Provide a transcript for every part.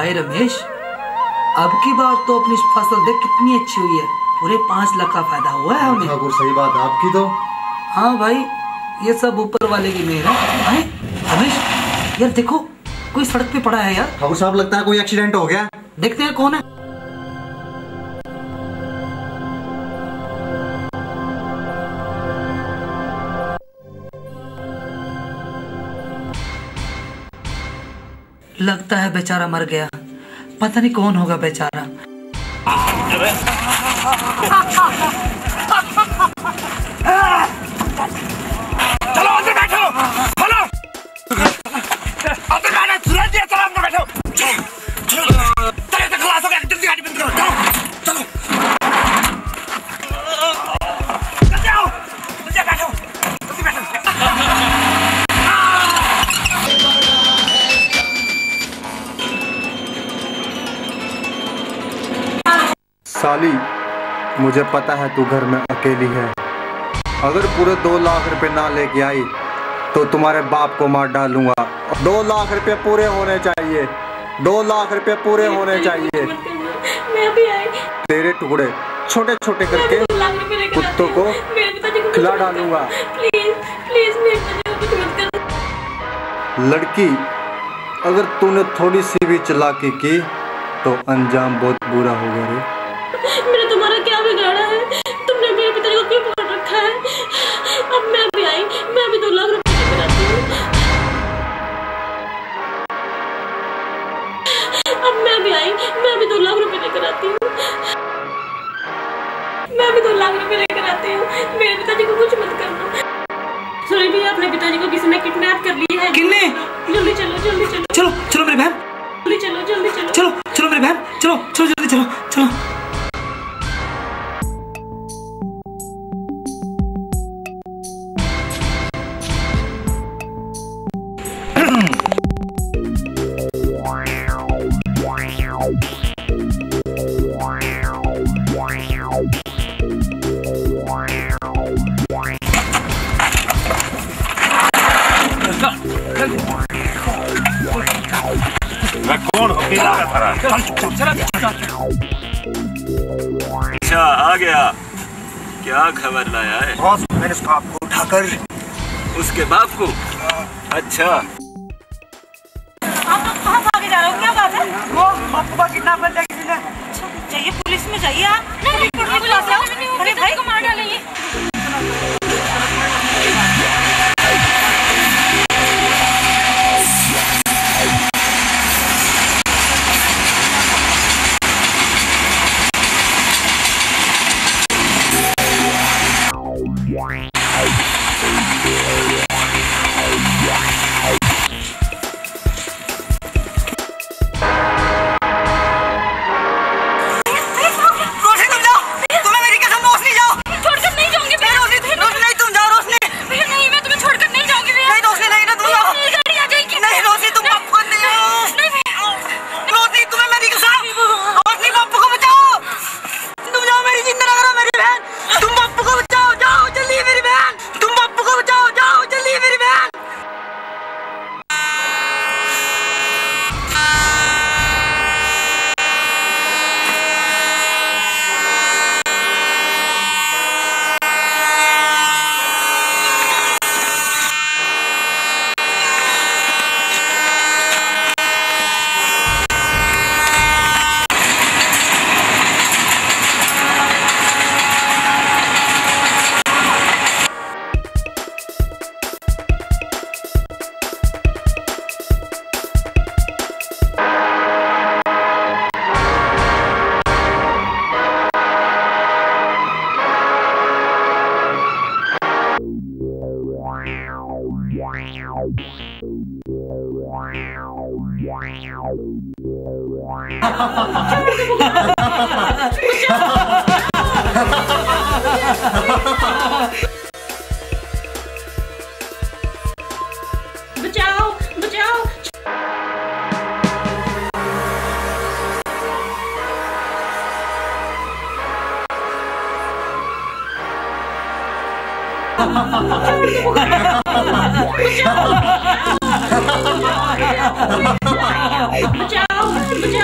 भाई रमेश, अब की बार तो अपनी फसल देख कितनी अच्छी हुई है, पूरे 5 लाख का फायदा हुआ है हमें। ठाकुर सही बात है आपकी तो। हाँ भाई, ये सब ऊपर वाले की मेहर है। भाई रमेश यार देखो, कोई सड़क पे पड़ा है यार। ठाकुर साहब लगता है कोई एक्सीडेंट हो गया। देखते हैं कौन है। लगता है बेचारा मर गया, पता नहीं कौन होगा बेचारा। चलो अंदर बैठो, चलो अंदर बैठो, तुरंत चलो अंदर बैठो। चलो खलास हो गया, जल्दी गाड़ी बंद करो, चलो जल्दी आओ, जल्दी बैठो, जल्दी बैठो। साली, मुझे पता है तू घर में अकेली है। अगर पूरे 2 लाख रुपए ना लेके आई तो तुम्हारे बाप को मार डालूंगा। 2 लाख रुपए पूरे होने चाहिए, 2 लाख रुपए पूरे होने चाहिए। मैं भी आई। तेरे टुकड़े छोटे छोटे करके कुत्तों को खिला डालूंगा। प्लीज प्लीज मेरे पिताजी को कुछ मत कर। लड़की, अगर तूने थोड़ी सी भी चालाकी की तो अंजाम बहुत बुरा होगा रे। मैंने तुम्हारा क्या बिगाड़ा है? तुमने मेरे पिताजी को क्यों पकड़ रखा है? अब मैं भी आई, मैं भी 2 लाख रुपए लेकर आती हूँ। अब मैं भी आई, मैं भी 2 लाख रुपए लेकर आती हूँ। मैं भी 2 लाख रुपए लेकर आती हूँ। मेरे पिताजी को कुछ मत करना। सुनी भैया, अपने पिताजी को किसी ने किडनैप कर लिया है। किसने? जल्दी चलो, जल्दी चलो, चलो चलो मेरी बहन, जल्दी चलो, जल्दी चलो, चलो चलो मेरी बहन, चलो चलो जल्दी चलो चलो। मैं कौन हूँ? अच्छा आ गया, क्या खबर लाया है? बॉस, मैंने उसको आपको उठाकर उसके बाप को? अच्छा, आप लोग कहाँ भागे जा रहे हो? क्या बात है? वो आपको किडनैप कर लिया किसी ने। जाइए पुलिस में जाइए आप। नहीं, अरे भाई को मार डालेंगे। बचाओ बचाओ। बचाओ बचाओ।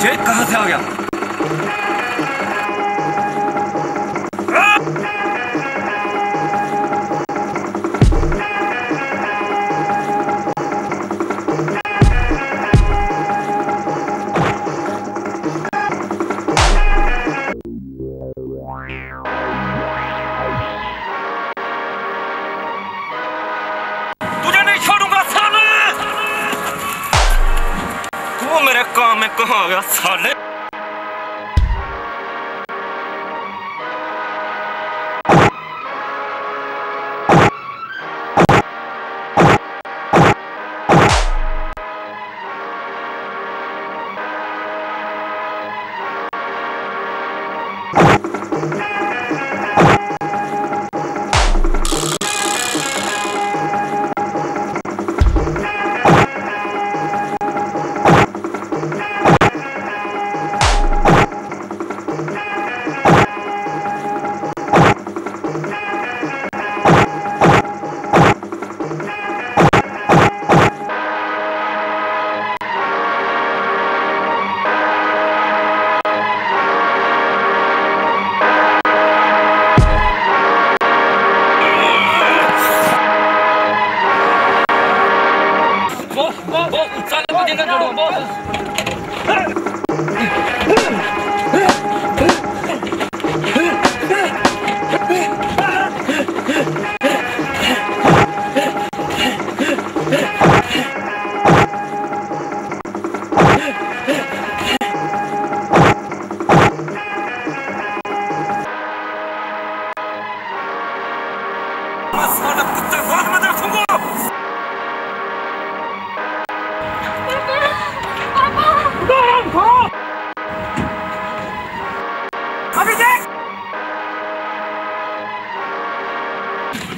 ये कहां से आ गया? तुझे नहीं छोड़ूंगा साले। तू मेरे काम में कहां गया साले?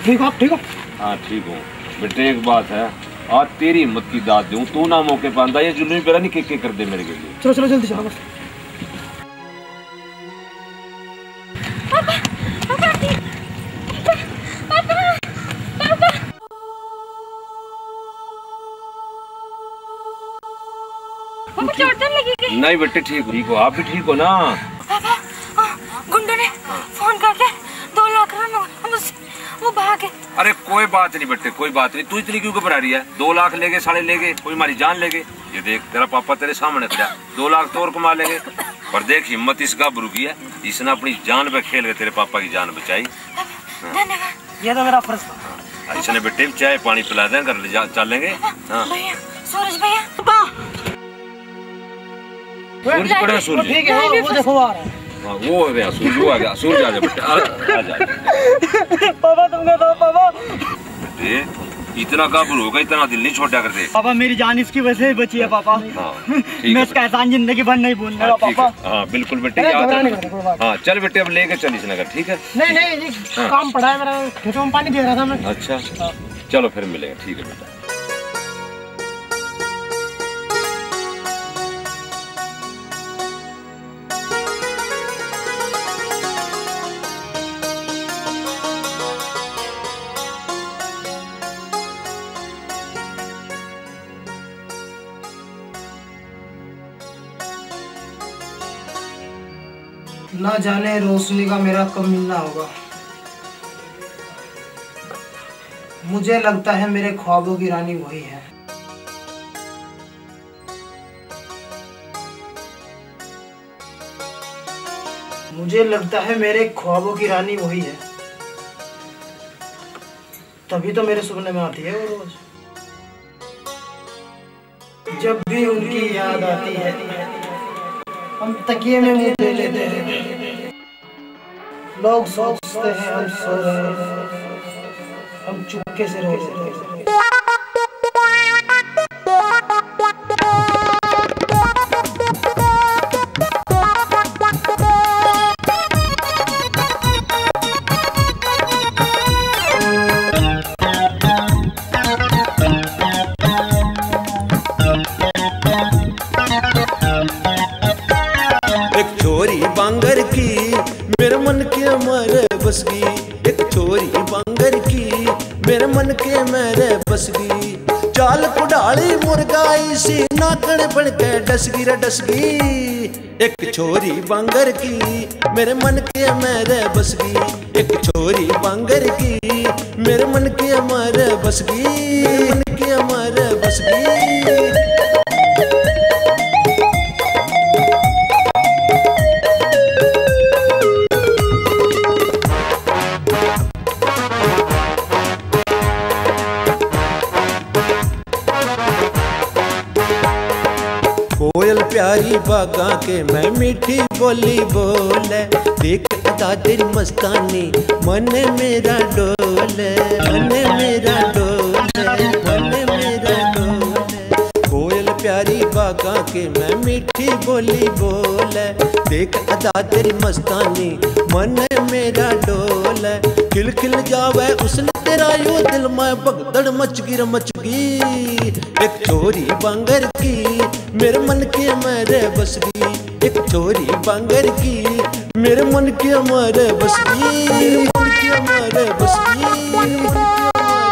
ठीक हो आप? ठीक हो? हाँ ठीक हूँ बेटे। एक बात है, आज तेरी हिम्मत की दाद दूं, तू ना मौके पर आंदा ये जुल्मी पे नहीं के कर दे मेरे के लिए। चलो चलो जल्दी चलो बस। चोट लगी? नहीं बेटे ठीक हो आप भी ठीक हो ना? गुंडे ने फोन करके 2 लाख वो भागे। अरे कोई बात नहीं बेटे, कोई बात नहीं। तू इतनी क्यों घबरा रही है? 2 लाख लेके साले लेके कोई हमारी जान लेके। ये देख तेरा पापा तेरे सामने खड़ा, 2 लाख तो और कमा लेंगे। पर देख हिम्मत इस गाभरू की है, इसने अपनी जान पे खेल के तेरे पापा की जान बचाई। धन्यवाद। ये तो मेरा फर्ज था। इसने बेटे चाय पानी पिला दें, घर ले चलेंगे। हाँ सूरज भैया सूरज पड़ा, सूरज ठीक है। वो देखो आ रहा है। हाँ वो हो गया सूरज, वो आ गया सूरज। आ जा बेटे आ जा। पापा तुमने तो पापा बेटे इतना काबुल होगा, इतना दिल नहीं छोड़ा करते। पापा मेरी जान इसकी वजह से बची है पापा। हाँ, मैं इसका एहसान जिंदगी भर नहीं भूलूंगा पापा। हाँ बिल्कुल बेटे याद है। हाँ चल बेटे अब लेके चल इस नगर, ठीक है? नहीं काम पड़ा है मेरा, खेतों में पानी दे रहा था मैं। अच्छा चलो फिर मिलेंगे, ठीक है बेटा। ना जाने रोशनी का मेरा कब मिलना होगा। मुझे लगता है मेरे ख्वाबों की रानी वही है। मुझे लगता है मेरे ख्वाबों की रानी वही है, तभी तो मेरे सपने में आती है वो रोज। जब भी उनकी याद आती है हम तकिए में मुंह दे लेते हैं। लोग सोचते हैं हम सो रहे हैं, हम चुपके से रो रहे हैं। बांगर की मेरे मन के मारे बस गई, एक छोरी बांगर की मेरे मन के मैं चाल कुडाली मुर्गाई सी नाकण बन के डसगी रे डसगी। एक छोरी बांगर की मेरे मन के मेरे बसगी। एक छोरी बांगर की मेरे मन के हमारे बसगी। मन के हमारे बसगी। कोयल प्यारी बागा के मैं मीठी बोली बोले। देख अदा तेरी मस्तानी मन मेरा डोले। मन मेरा डोले। मन मेरा डोले। कोयल प्यारी बागा के मैं मीठी बोली बोले। देख अदा तेरी मस्तानी मन मेरा डोले। खिल खिल जावे उसने तेरा यो दिल में भगदड़ मचगी रे मचगी। एक छोरी बांगर की मेरे मन के मेरे बसगी। एक छोरी बांगर की मेरे मन के मेरे बसगी। मेरे मन के मेरे बसगी। मेरे मन के मेरे बसगी।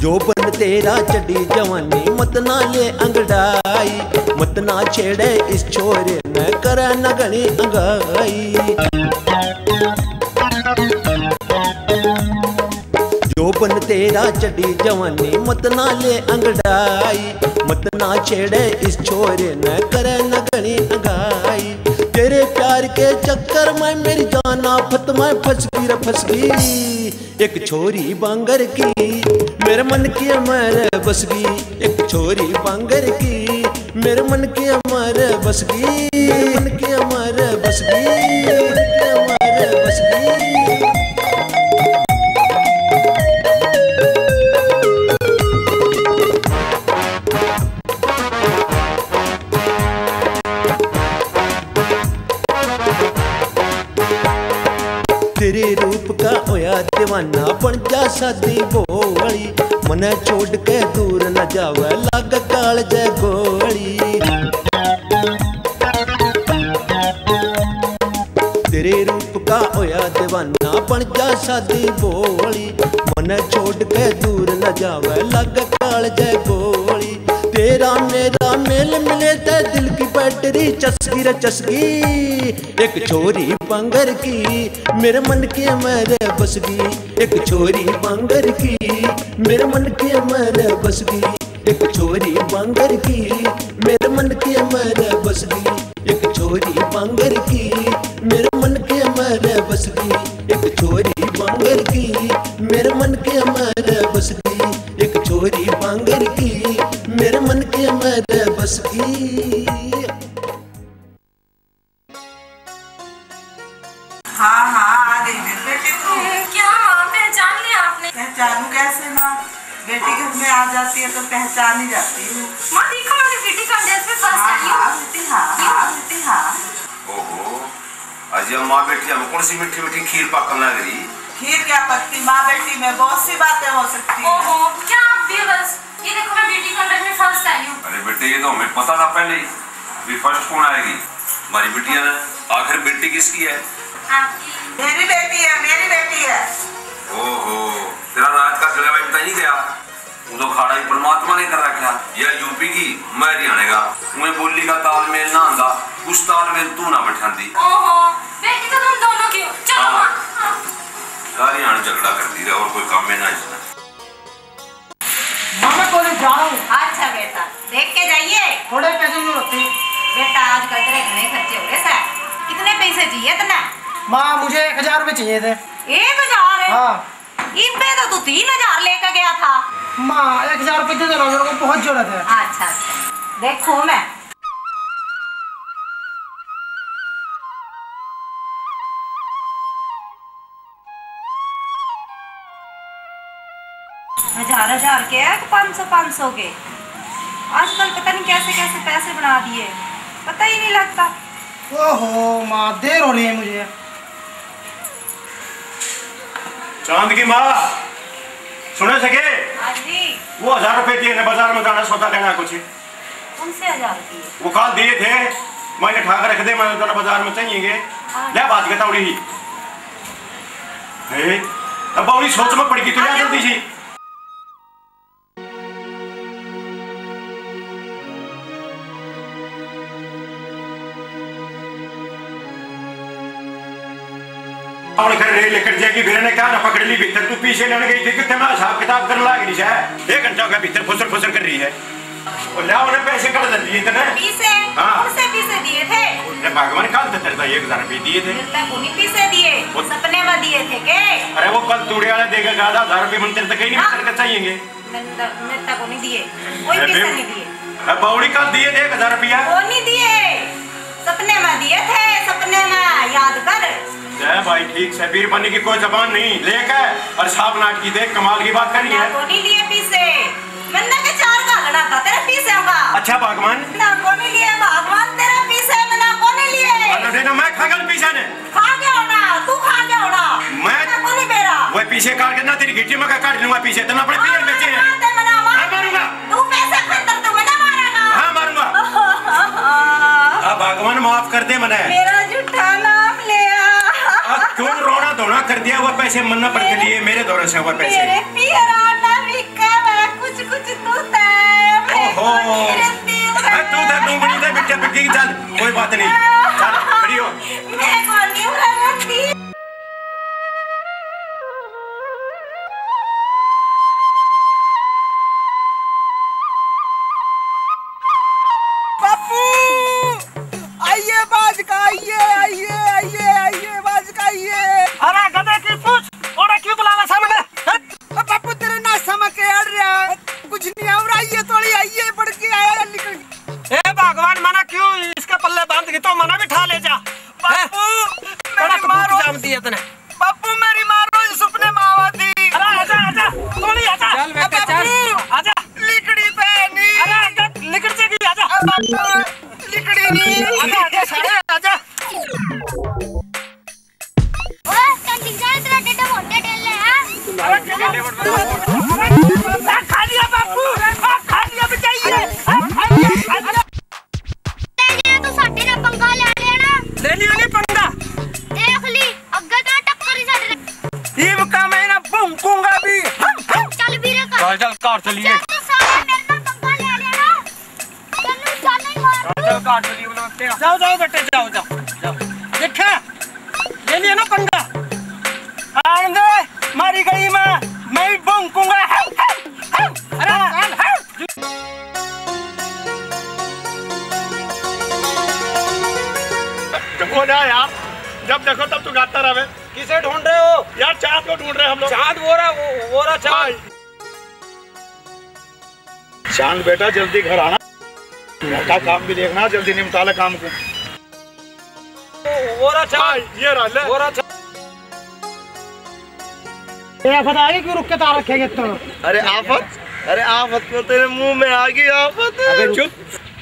जो बन तेरा चढ़ी जवानी मत ना ले अंगड़ाई। मत ना छेड़े इस छोरे न करे न घनी अंगाई। जो बन तेरा चढ़ी जवानी मत ना ले अंगड़ाई। मत ना छेड़े इस छोरे न करे न घनी अंगाई। तेरे प्यार के चक्कर में मेरी जान आफत में फंसगी रे फंसगी। एक छोरी बांगर की मेरे मन की हमारे बसगी। एक छोरी बांगर की मेरे मन की हमारे बसगी। मेरे मन की हमारे बसगी। मेरे मन की हमारे बसगी। तेरे रूप का होया दीवाना बन जा शादी बोली। मने छोड़ के दूर न जावे लाग काल जय गोली। तेरे रूप का होया दीवाना बन जा शादी बोली। मने छोड़ के दूर न जावे लाग काल जय गोली। तेरा मेरा मेल मिले ते दिल की बैटरी चसगी रे चसगी। एक छोरी बांगर की मेरे मन के मेरे बसगी। एक छोरी बांगर की मेरे मन के मेरे बसगी। एक छोरी बांगर की मेरे मन के मेरे बसगी। एक छोरी बांगर की मेरे मन के मेरे बसगी। एक छोरी बांगर की मेरे मन के मेरे बसगी। एक छोरी बांगर की मेरे मन के मेरे बसगी। हाँ हाँ आ गई मेरी बेटी तू। क्या माँ पहचान लिया आपने? पहचानू कैसे माँ? बेटी घर में आ जाती है तो पहचान ही जाती हूँ। माँ देखो मैंने बेटी का ड्रेस पे फर्स्ट आई हूँ। हाँ बेटी हाँ हाँ बेटी हाँ। ओहो आज माँ बेटी हम कौन सी मीठी मीठी खीर पकने लग रही। खीर क्या पकती माँ बेटी में बहुत सी बातें हो सकती हैं। ओहो क्या आप भी बस ये देखो मैं बेटी का ड्रेस में फर्स्ट आई हूँ। अरे बेटे ये तो हमें पता था पहले ही। अभी फर्स्ट कौन आएगी? हमारी बिटिया ने। आखिर बेटी किसकी है? आपकी। मेरी बेटी है मेरी बेटी है। ओहो तेरा रात का सिलेवा पता नहीं गया। वो तो खाड़ा ही परमात्मा ने कर रखा। यह यूपी की मैं हरियाणा का। तुम्हें बोली का तालमेल ना आंदा उस तालमेल तू ना बैठांदी। ओहो बेटी तो तुम दोनों की हो। चलो माँ। सारी आने झगड़ा करती रहे और कोई काम में ना इसमें। मामा कॉलेज जा रहा हूँ। अच्छा बेटा देख के जाइए। थोड़े पैसे नहीं होते बेटा आजकल तेरे घने खर्चे हो गए सर। कितने पैसे चाहिए इतना? माँ मुझे 1000 रुपए चाहिए थे। 1000 है? हाँ इन पे तो तू 3000 लेकर गया था। माँ 1000 रुपए दे दो, मेरे को बहुत जरूरत है। अच्छा अच्छा देखो मैं 1000 के 500 के। आजकल पता नहीं कैसे कैसे पैसे बना दिए, पता ही नहीं लगता। ओहो माँ देर हो रही है मुझे। चांद की माँ सुने बोल सके? हाँ जी। वो 1000 रुपए दिए ना, बाजार में जाना सौदा लेना कुछ। कौन से 1000 रुपये? वो कल दिए थे, मैंने ठा कर रख दे, मैंने तो बाजार में चाहिए। ले बात के तावड़ी ही। अब बावड़ी सोच में पड़ गई तो ले जल्दी सी। लेकर जाएगी फिर ने कहा ना पकड़ ली भीतर, तू पीछे लेने गई थी कितने में हिसाब किताब करने लग रही है। 1 घंटा का भीतर फुसर फुसर कर रही है। और ले उन्हें पैसे कट दिए इतने। पीसे? कौन से पीसे दिए थे? ने भगवान कल तक 1000 रुपये दिए थे। उन्हीं पीसे दिए, सपने में दिए थे के? अरे वो कल तूड़े वाला देगा 1000 रुपये मंत्र तक ही नहीं करके चाहिए। मैं तक नहीं दिए, कोई पीसे नहीं दिए। बावड़ी कल दिए थे 1000 रुपया। वो नहीं दिए, सपने में दिए थे, सपने में याद कर। भाई ठीक से वीर बनने की कोई जबान नहीं लेकर और साफ नाट की देख कमाल की बात करी है। को नहीं लिए पीसे, मैंने के 4 का लड़ा था तेरे पीसे होगा। अच्छा भगवान ना को नहीं लिए भगवान तेरा पीसे, मैंने को नहीं लिए। अरे देना मैं खा गया पीछे ने। खा गया होना, तू खा गया होना। मैं को नहीं बेरा। वो पीछे काट के ना तेरी गिट्टी में काट लूंगा पीछे, तो ना अपने पीछे बेचे हैं। मारूंगा। तू पैसे खतर तू मैंने मारेगा। हाँ मारूंगा। भगवान माफ कर दे मने। मेरा झूठा नाम लिया। क्यों रोना धोना कर दिया? वो पैसे मन्ना पड़ के लिए मेरे दौरे से वो पैसे। मेरे पियरा ना बिका मैं कुछ तू ते। ओहो। तू तो डूबनी ते बिट्टे बिट्टी चल, कोई बात नहीं। चल खड़ी हो। मैं कौन नहीं रहती। अरे गधे की पूछ, और क्यों बुलावा सामने? बापू तेरे ना समझ के अड़ रहा है, कुछ नहीं हो रहा, ये थोड़ी आइए पड़ के आया निकल। ए भगवान मना क्यों इसके पल्ले बांध के तो मना भी ठा ले जा। बापू मेरी मारो जाम दिए तने। बापू मेरी मारो सपने में आवाती। अरे आजा आजा, थोड़ी आजा। चल बेटा चल। आजा। लिकड़ी पहनी। अरे आजा, लिकड़ जाएगी आजा। लिकड़ी नहीं। आजा आजा सारे आजा। खा लिया बापू, खा लिया बचाइए। तो साडे ना पंगा ले लेना। ले लियो नहीं पंगा। देख ली अग्गे तो टक्कर ही साडे। ये का मैं ना भूंकूंगा भी। चल वीरे का। चल कार चलिए। तो सारे मेरे नाल पंगा ले लेना। चल चल ही मार। चल कार चलिए बोलते हैं। जाओ जाओ बेटे जाओ जाओ। देखा ले लिया ना पंगा। आंदे मारी गई मैं भी भूंकूंगा। अरे देखो ना यार, जब देखो तब तू गाता रहे। किसे ढूंढ रहे हो? यार चांद को ढूंढ रहे हम लोग। चांद वो रहा चांद। चांद बेटा जल्दी घर आना, का काम भी देखना, जल्दी निपटा ले काम को। वो रहा चांद, ये रहा वो रहा चांद। आफत आगे क्यों रुक के तार रखेंगे तो? अरे आफत को तेरे मुंह में आ गई आफत। अबे चुप।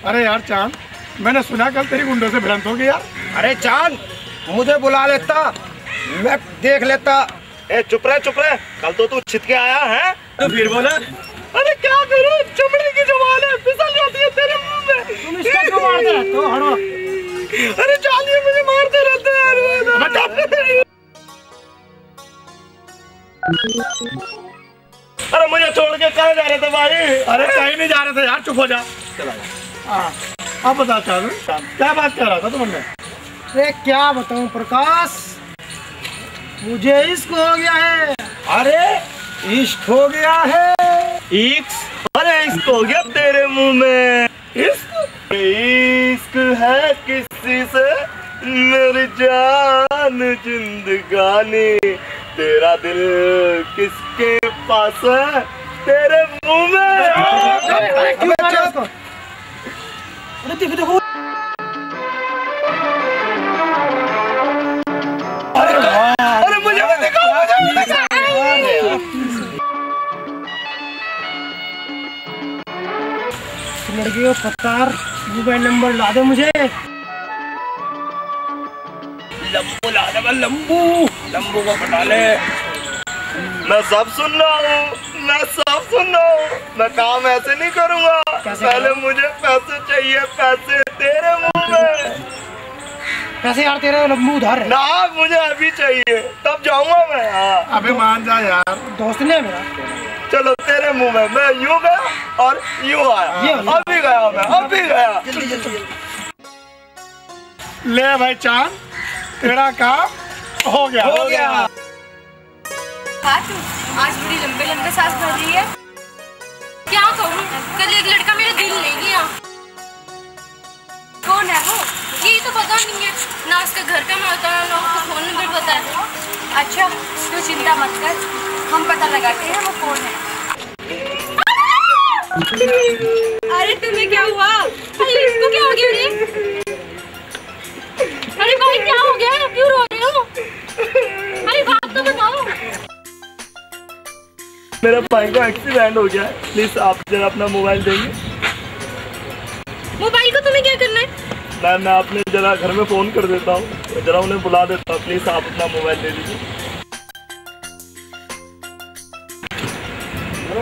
अरे यार चांद, मैंने सुना कल तेरी गुंडों से भ्रांत हो गई यार। अरे चांद मुझे बुला लेता, मैं देख लेता। ए चुप रहे, कल तो तू छित के आया है तो फिर बोला। अरे क्या करूं, चमड़ी की जुबान है, फिसल जाती है तेरे मुंह में। तुम इसका क्यों मारते रहते हो? हटो। अरे चालिए मुझे मारते रहते हैं। अरे मुझे छोड़ के कहाँ जा रहे थे भाई? अरे कहीं नहीं जा रहे थे यार, चुप हो जा। हाँ अब बता चालू क्या बात कर रहा था तुमने? अरे क्या बताऊं प्रकाश, मुझे इश्क हो गया है। अरे इश्क हो गया है। इश्क? अरे इश्क हो गया तेरे मुंह में। इश्क है किसी से मेरी जान जिंदगानी, तेरा दिल किसके पास है तेरे मुंह में। अरे क्यों मारा उसको? अरे देखो अरे मुझे भी दिखाओ, लड़की को पत्थर मोबाइल नंबर ला दे मुझे। लंबू ला दे, लंबू को पटा ले। मैं सब सुन रहा हूँ, मैं सब सुन रहा हूँ। मैं काम ऐसे नहीं करूँगा। पहले मुझे पैसे चाहिए, पैसे तेरे मुंह में। पैसे यार तेरे मुंह उधार है ना, मुझे अभी चाहिए, तब जाऊंगा मैं। हाँ अबे मान जा यार, दोस्त ने मेरा। चलो तेरे मुंह में। मैं यूं गया और यूं आया। अभी गया मैं, अभी गया। ले भाई चांद, तेरा काम हो गया। हो गया। आज बड़ी लंबे लंबे सांस भर रही है। क्या करूं? कल एक लड़का मेरा दिल ले गया। कौन है वो? ये तो पता नहीं है ना, उसका घर का पता है ना उसका फोन नंबर पता है। अच्छा तू चिंता मत कर, हम पता लगाते हैं वो कौन है। अरे तुम्हें क्या हुआ? अरे इसको क्या हो गया रे? अरे भाई क्या हो गया? क्यों रो रहे हो? अरे बात तो बताओ। मेरे भाई का एक्सीडेंट हो गया है, प्लीज आप जरा अपना मोबाइल देंगे। मोबाइल को तुम्हें क्या करना है? मैं अपने जरा घर में फोन कर देता हूँ, जरा उन्हें बुला देता हूँ। प्लीज आप अपना मोबाइल दे दीजिए।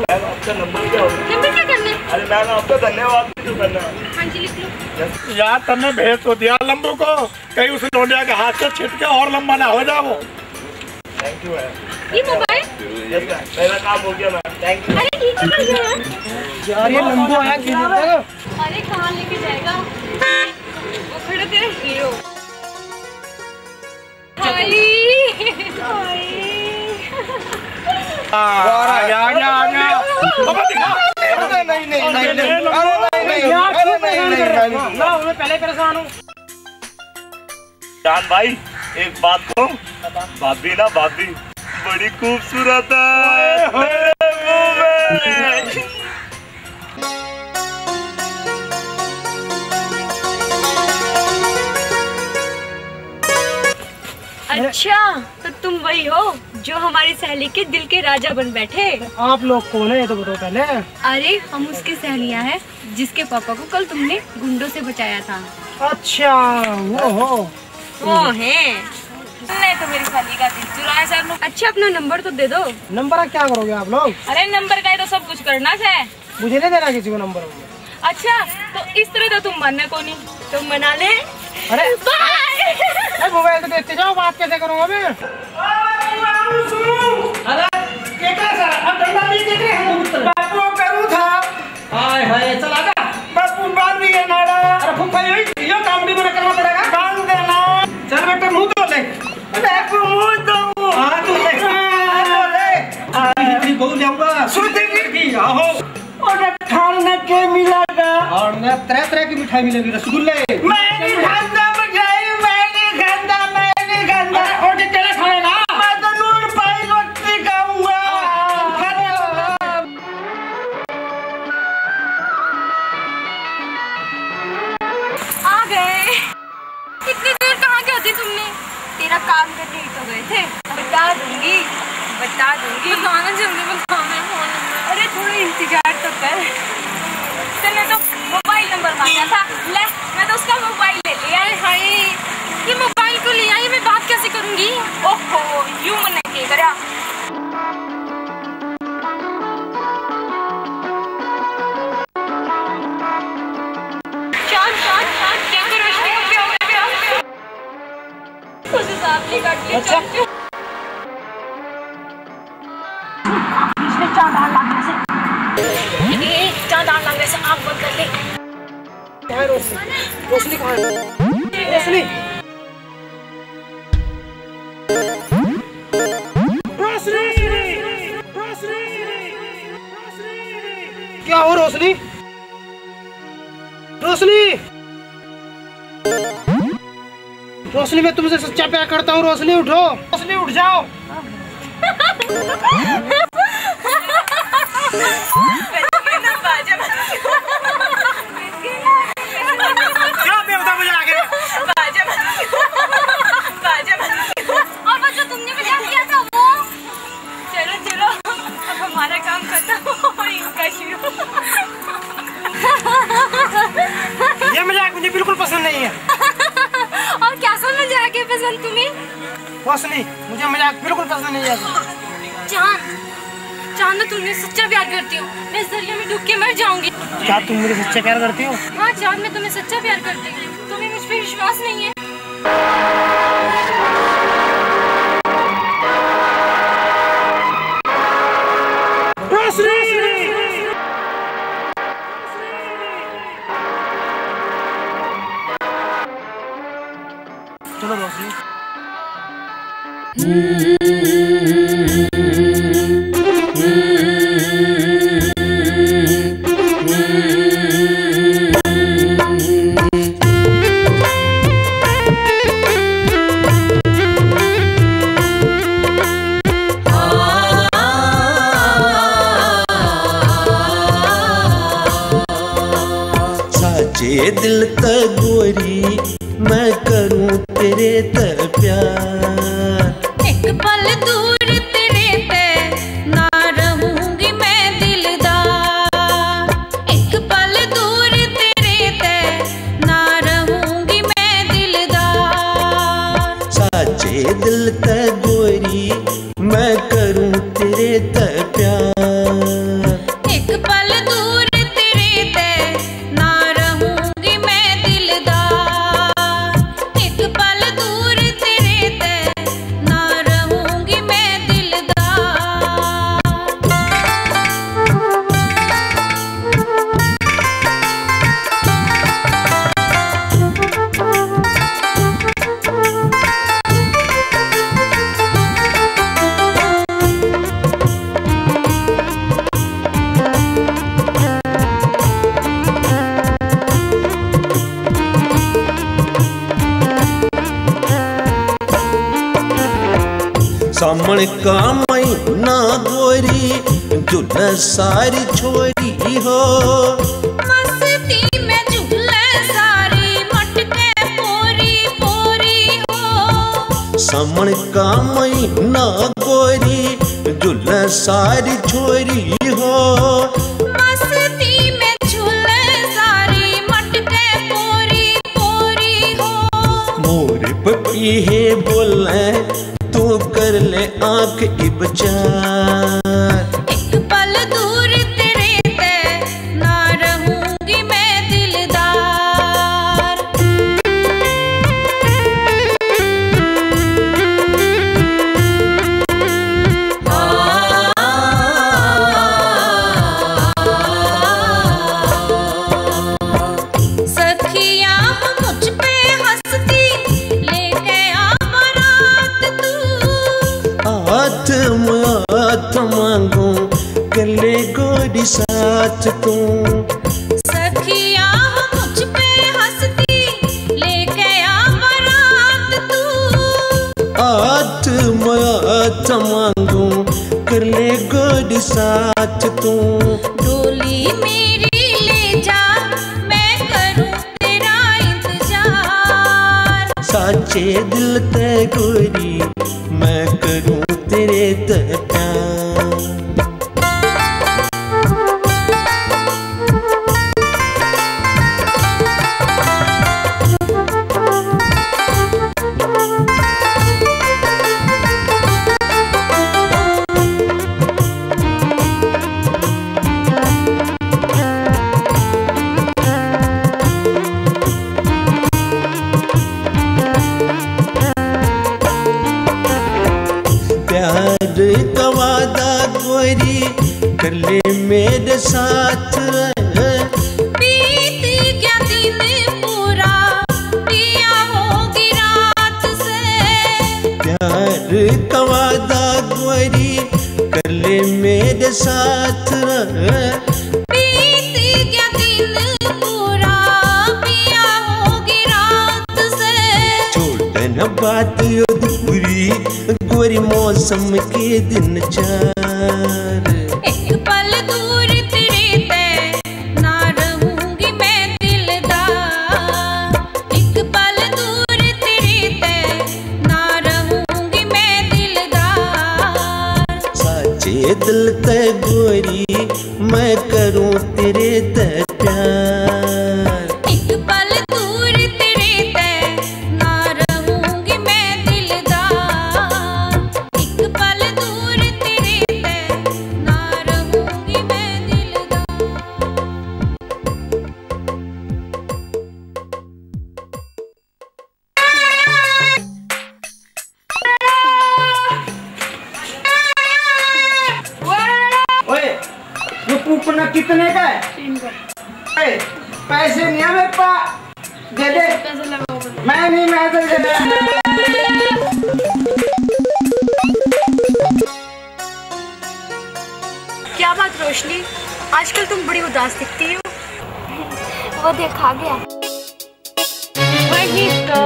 आपका नंबर क्या होगा? नंबर क्या करना है? अरे मैम आपका धन्यवाद भी तो करना है। हाँ जी लिख लो। यार तुमने भेज तो दिया लंबू को, कहीं उसे लौंडिया के हाथ से छिट के और लंबा ना हो जाए वो। Thank you ma'am. ये मोबाइल मेरा काम हो गया मैम, थैंक यू। अरे ठीक है यार ये लंबू आया क्यों? अरे कहाँ लेके जाएगा? वो खड़ा तेरा हीरो। पहले परेशान हूँ। जान भाई एक बात कहूँ, भाभी ना भाभी बड़ी खूबसूरत है। अच्छा तो तुम वही हो जो हमारी सहेली के दिल के राजा बन बैठे। आप लोग कौन है ये तो बताओ पहले। अरे हम उसकी सहेलियां हैं जिसके पापा को कल तुमने गुंडों से बचाया था। अच्छा वो हो। वो है। तुमने तो मेरी सहेली का दिल चुराया सर लोग। अच्छा अपना नंबर तो दे दो। नंबर क्या करोगे आप लोग? अरे नंबर का ही तो सब कुछ करना है। मुझे नहीं देना किसी को नंबर। अच्छा तो इस तरह तो तुम मानने को नहीं, तुम मना ले। अरे मोबाइल तो देखते जाओ, बात कैसे करूँगा मैं? अरे क्या सर अब धंधा नहीं देख रहे हैं? बापू करूँ था। हाय हाय चला जा। बापू बात भी है नाड़ा। अरे फूफा यो काम भी मुझे करना पड़ेगा। बांध देना। चल बेटा मुँह धो ले। बापू मुँह धो। हाँ तू ले। इतनी बहुत जाऊँगा। सुधीर की आओ। और खाने के मिलेगा। और ना तरह तरह की मिठाई मिलेगी, रसगुल्ले। मैंने खाना मिठाई, मैंने खाना, मैंने खाना। और क्या खाएगा? मैं तो नून पाई रोटी खाऊंगा। आ गए। इतनी देर कहाँ गए थे तुमने? तेरा काम करने ही तो गए थे। बता दूंगी, बता दूंगी। बताना जल्दी बताना फोन नंबर। अरे थोड़ा इंतजार तो कर। तूने तो मोबाइल नंबर मांगा था, ले मैं तो उसका मोबाइल ले लिया है। हाय ये मोबाइल को लिया, ये मैं बात कैसे करूंगी? ओहो यूं मन के करा। चांद चांद चांद क्या करो इसमें? उसे सांप ने काट लिया। अच्छा चांद आ लगने से आग बंद कर ले। कहाँ है रोशनी? रोशनी कहाँ है? रोशनी क्या हो रोशनी? रोशनी रोशनी मैं तुमसे सच्चा प्यार करता हूँ। रोशनी उठो, रोशनी उठ जाओ। क्या बेवदा बजा के? और वो जो तुमने बजा दिया था वो। चलो चलो अब हमारा काम खत्म और इनका शुरू। ये मजाक मुझे बिल्कुल पसंद नहीं है। और क्या सा मजाक है पसंद तुम्हें? रोशनी मुझे मजाक बिल्कुल पसंद नहीं है। जान जान, मैं तुम्हें सच्चा प्यार करती हूँ। मैं इस दरिया में डूब के मर जाऊंगी। क्या तुम मुझे सच्चा प्यार करती हो? हाँ जान, मैं तुम्हें सच्चा प्यार करती हूँ। तुम्हें मुझ पर विश्वास नहीं है? चलो रोशनी। साचे दिल त गोरी मैं करूं तेरे त प्यार। एक पल दूर तेरे पे ना रहूंगी मैं दिलदार। एक पल दूर तेरे पे ना रहूंगी मैं दिलदार। साचे दिल त गोरी मैं करूं तेरे त प्यार। एक पल दूर तेरे पे ना रहूंगी मैं दिलदार। एक पल दूर तेरे पे ना रहूंगी मैं दिलदार। सामण का महीना गोरी झूला सारी छोरी हो। मस्ती में झूले सारी मटके पोरी पोरी हो। सामण का महीना गोरी झूला सारी छोरी हो। मस्ती में झूले सारी मटके पोरी पोरी हो। मोर पपी है बोले तू कर ले आंख की बचार। एक पल दूर तेरे पे ना रहूंगी मैं दिलदार। सखियां मुझ पे हंसती लेके आ बारात तू। हाथ मांगू गले गोरी साथ तू। सखियां मुझ पे हंसती लेके आ बारात तू। हाथ मांगू गले गोरी साथ तू। डोली मेरी ले जा मैं करूं तेरा इंतजार। साचे दिल ते गोरी मैं करूं तेरे ते प्यार। प्यार का वादा गोरी कर ले मेरे साथ। बीत गया दिन पूरा पिया होगी रात से। प्यार का वादा गोरी कर ले मेरे साथ। बीत गया दिन पूरा पिया होगी रात से। छोड़ न बात अधूरी गोरी मौसम के दिन चार। एक पल दूर तेरे पे ना रहूंगी मैं दिलदार। एक पल दूर तेरे पे ना रहूंगी मैं दिलदार। साचे दिल ते गोरी मैं करूं तेरे ते प्यार। एक पल दूर तेरे पे ना रहूंगी मैं दिलदार। एक पल दूर तेरे कूपन कितने का है? 3 का। पैसे नहीं है मेरे पास, दे दे। पैसे लगाओ। मैं नहीं, मैं तो दे दे। क्या बात रोशनी, आजकल तुम बड़ी उदास दिखती हो। वो देखा गया। वही तो।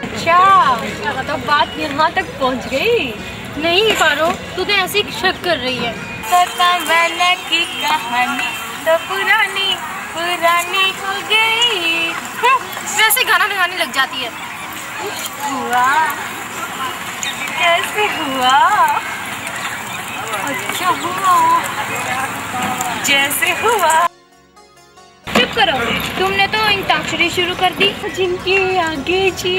अच्छा, तो बात यहाँ तक पहुँच गई। नहीं पारो, तू तो ऐसे ही शक कर रही है। तो कमला की कहानी तो पुरानी पुरानी हो गई। वैसे गाना लगाने लग जाती है। हुआ कैसे हुआ? अच्छा हुआ जैसे हुआ। चुप करो, तुमने तो अंताक्षरी शुरू कर दी। जिनके आगे जी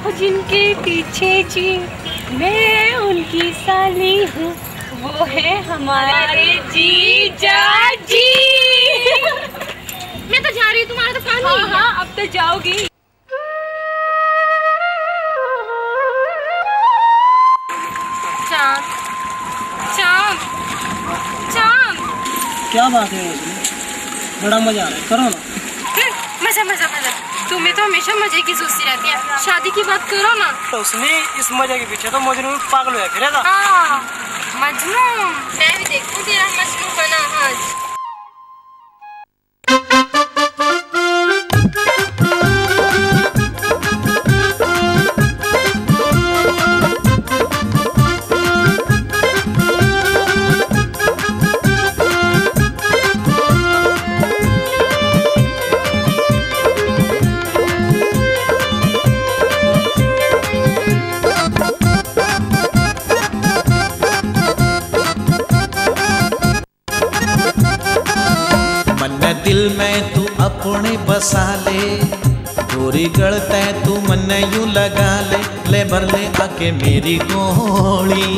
और जिनके पीछे जी, मैं उनकी साली हूँ, वो है हमारे जीजा जी। मैं तो जा रही हूँ, तुम्हारा तो काम नहीं है। हाँ, अब तो जाओगी। चाँद चाँद चाँद, क्या बात है रोशनी, बड़ा मजा आ रहा है, करो ना। मजा मजा मजा, तुम्हें तो हमेशा मजे की सोचती रहती है। शादी की बात करो ना। रोशनी, इस मजे के पीछे तो मजनू पागल हुआ फिरेगा। हाँ मजनू, मैं भी देखूं तेरा मजनू बना आज। दिल में तू अपने बसा ले, गोरी गलता है तू मन यूं लगा ले भर ले आके मेरी गोली।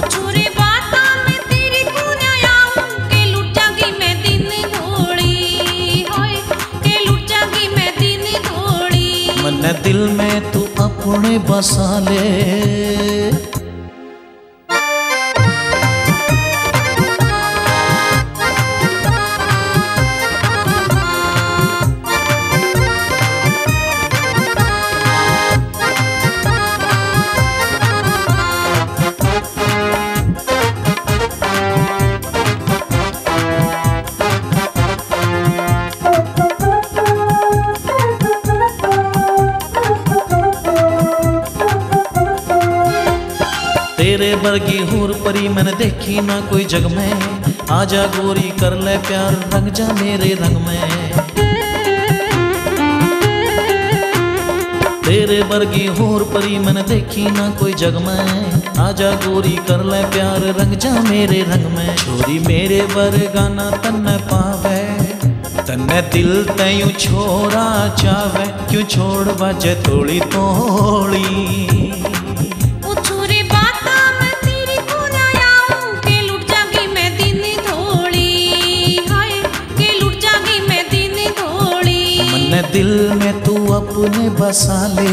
छोरे बाता में तेरी कोने आऊं के लुट जागी मैं दिन थोड़ी, होए के लुट जागी मैं दिन थोड़ी। मन दिल में तू अपने बसा ले। तेरे वर्गी हूर परी मैंने देखी ना कोई जग में, आजा गोरी कर ले प्यार रंग जा मेरे रंग में। तेरे वर्गी हूर परी मैंने देखी ना कोई जग में, आजा गोरी कर ले प्यार रंग जा मेरे रंग में। छोरी मेरे वर्गा ना तन पावे, तन्ने दिल तयू छोरा चावे, क्यों छोड़ बाजे तोड़ी तोड़ी। दिल में तू अपने बसा ले।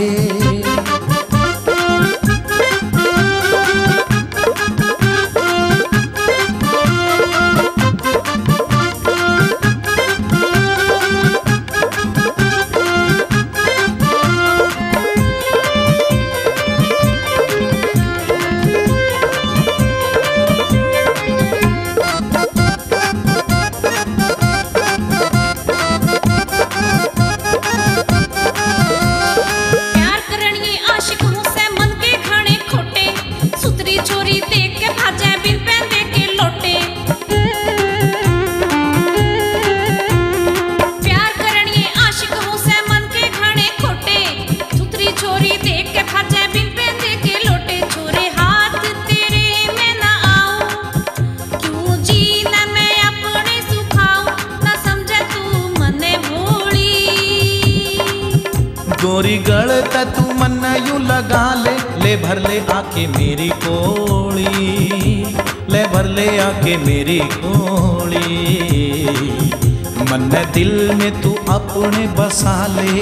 गोरी गलता तू मन यूं लगा ले भर ले आके मेरी कोली, ले भर ले आके मेरी कोली। मन दिल में तू अपने बसा ले।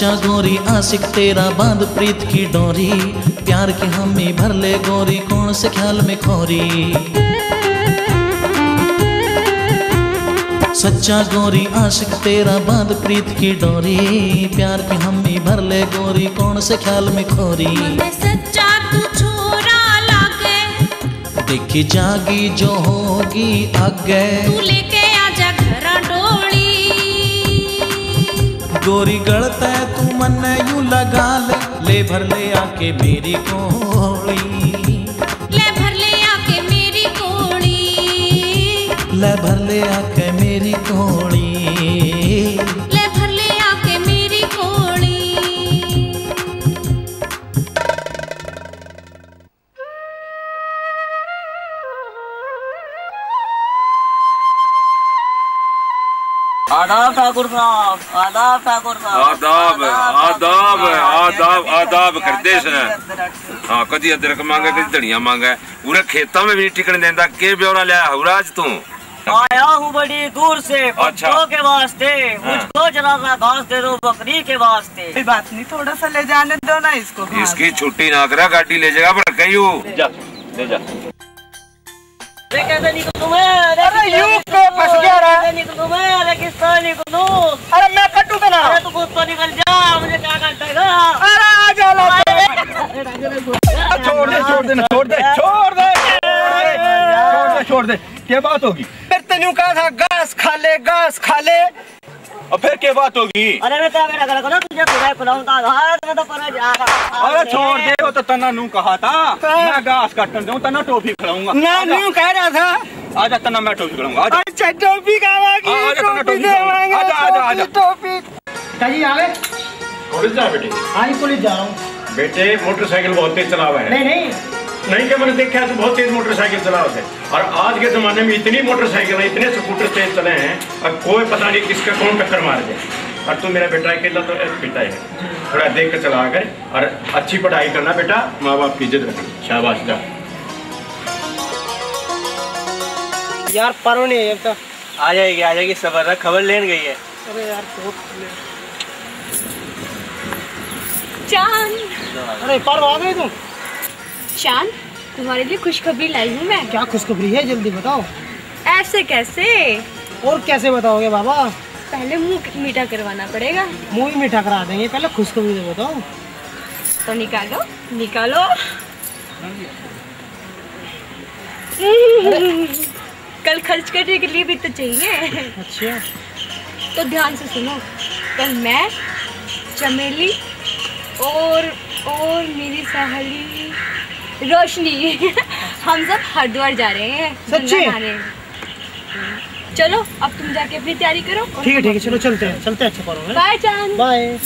सच्चा गोरी आशिक तेरा बांध प्रीत की डोरी, प्यार की हमी भर ले गोरी कौन से ख्याल में खोरी। सच्चा गोरी आशिक तेरा बांध प्रीत की डोरी, प्यार की हमी भर ले गोरी कौन से ख्याल में खोरी। सच्चा तू छोरा लागे, देखी जागी जो होगी आगे, तू लेके आजा घरा डोली। गोरी गलता है तू मन यूं लगा ले भर ले आके मेरी कोड़ी। ले भर ले आके मेरी कोड़ी, ले भर ले आके मेरी कोड़ी, ले भर ले आके मेरी कोड़ी। आदाब ठाकुर साहब, आदाब ठाकुर साहब। आदाब आदाब आदाब आदाब करते हैं। हाँ कदी अदरक मांगा कदी धनिया मांगा, पूरे खेतों में भी टिकन देंदा। के ब्यौरा लिया हुराज तू? आया हूँ बड़ी दूर से कुत्तों के वास्ते, मुझको जरा सा घास दे दो बकरी के वास्ते। कोई बात नहीं, थोड़ा सा ले जाने दो ना इसको। इसकी छुट्टी ना करा, गाड़ी ले जाएगा पर कहीं जा ले जा। अरे कैसे निकलूं मैं? अरे यूं पे फंस गया रे। कैसे निकलूं मैं? अरे किस तरह निकलूं? अरे मैं कटू तो ना। अरे तू खुद तो निकल जा, मुझे क्या करता है? अरे आ जा लो। छोड़ दे छोड़ दे छोड़ दे छोड़ दे छोड़ दे छोड़ दे। क्या बात होगी? फिर तेनू कहा था घास खा ले, घास खा ले, और फिर क्या बात होगी? अरे मैं तो मेरा घर को ना तुझे पूरा खुलाऊंगा, मैं तो पर जा रहा। अरे छोड़ दे, वो तो तना नू कहा था मैं घास काटन दूं, तना टोपी खिलाऊंगा। मैं न्यू कह रहा था आजा तना मैं टोपी खिलाऊंगा। अच्छा टोपी खावागी, टोपी देवांगे। आजा आजा आजा टोपी। कहीं आ गए? कॉलेज जा बेटे? हाँ जी कॉलेज जा रहा हूँ। बेटे मोटरसाइकिल बहुत तेज चला हुआ है। नहीं नहीं क्या मैंने देखा तो बहुत तेज मोटरसाइकिल चला है। और आज के जमाने में इतनी मोटरसाइकिल है, इतने स्कूटर तेज चले हैं और कोई पता नहीं किसका कौन टक्कर मार जाए। और तू मेरा बेटा अकेला तो पिता है, थोड़ा देख कर चला कर और अच्छी पढ़ाई करना बेटा, माँ बाप की इज्जत रखना। शाबाश जा। यार पारो नहीं है तो आ जाएगी सबर रख, खबर लेने गई है। अरे यार चांद, अरे पारो आ गए तुम? चांद तुम्हारे लिए खुशखबरी लाई हूँ मैं। क्या खुशखबरी है, जल्दी बताओ। ऐसे कैसे? और कैसे बताओगे बाबा? पहले मुंह मीठा करवाना पड़ेगा। मुंह ही मीठा करा देंगे, पहले खुशखबरी तो बताओ। तो निकालो निकालो। कल खर्च करने के लिए भी तो चाहिए। अच्छा तो ध्यान से सुनो, कल मैं, चमेली और मेरी सहेली रोशनी हम सब हरिद्वार जा रहे हैं। सच्ची? चलो अब तुम जाके अपनी तैयारी करो। ठीक है चलो चलते हैं अच्छा करो। बाय चांद। बाय।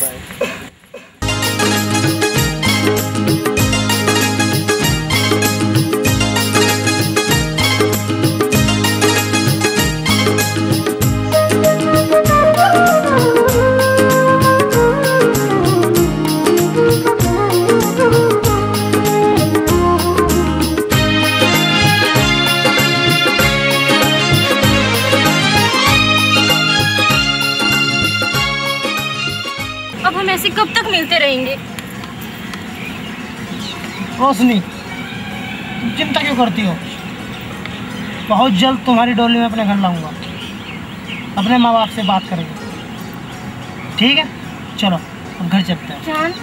ऐसे कब तक मिलते रहेंगे? रोशनी तुम चिंता क्यों करती हो? बहुत जल्द तुम्हारी डोली में अपने घर लाऊंगा, अपने माँ बाप से बात करेंगे। ठीक है चलो अब घर चलते हैं। जान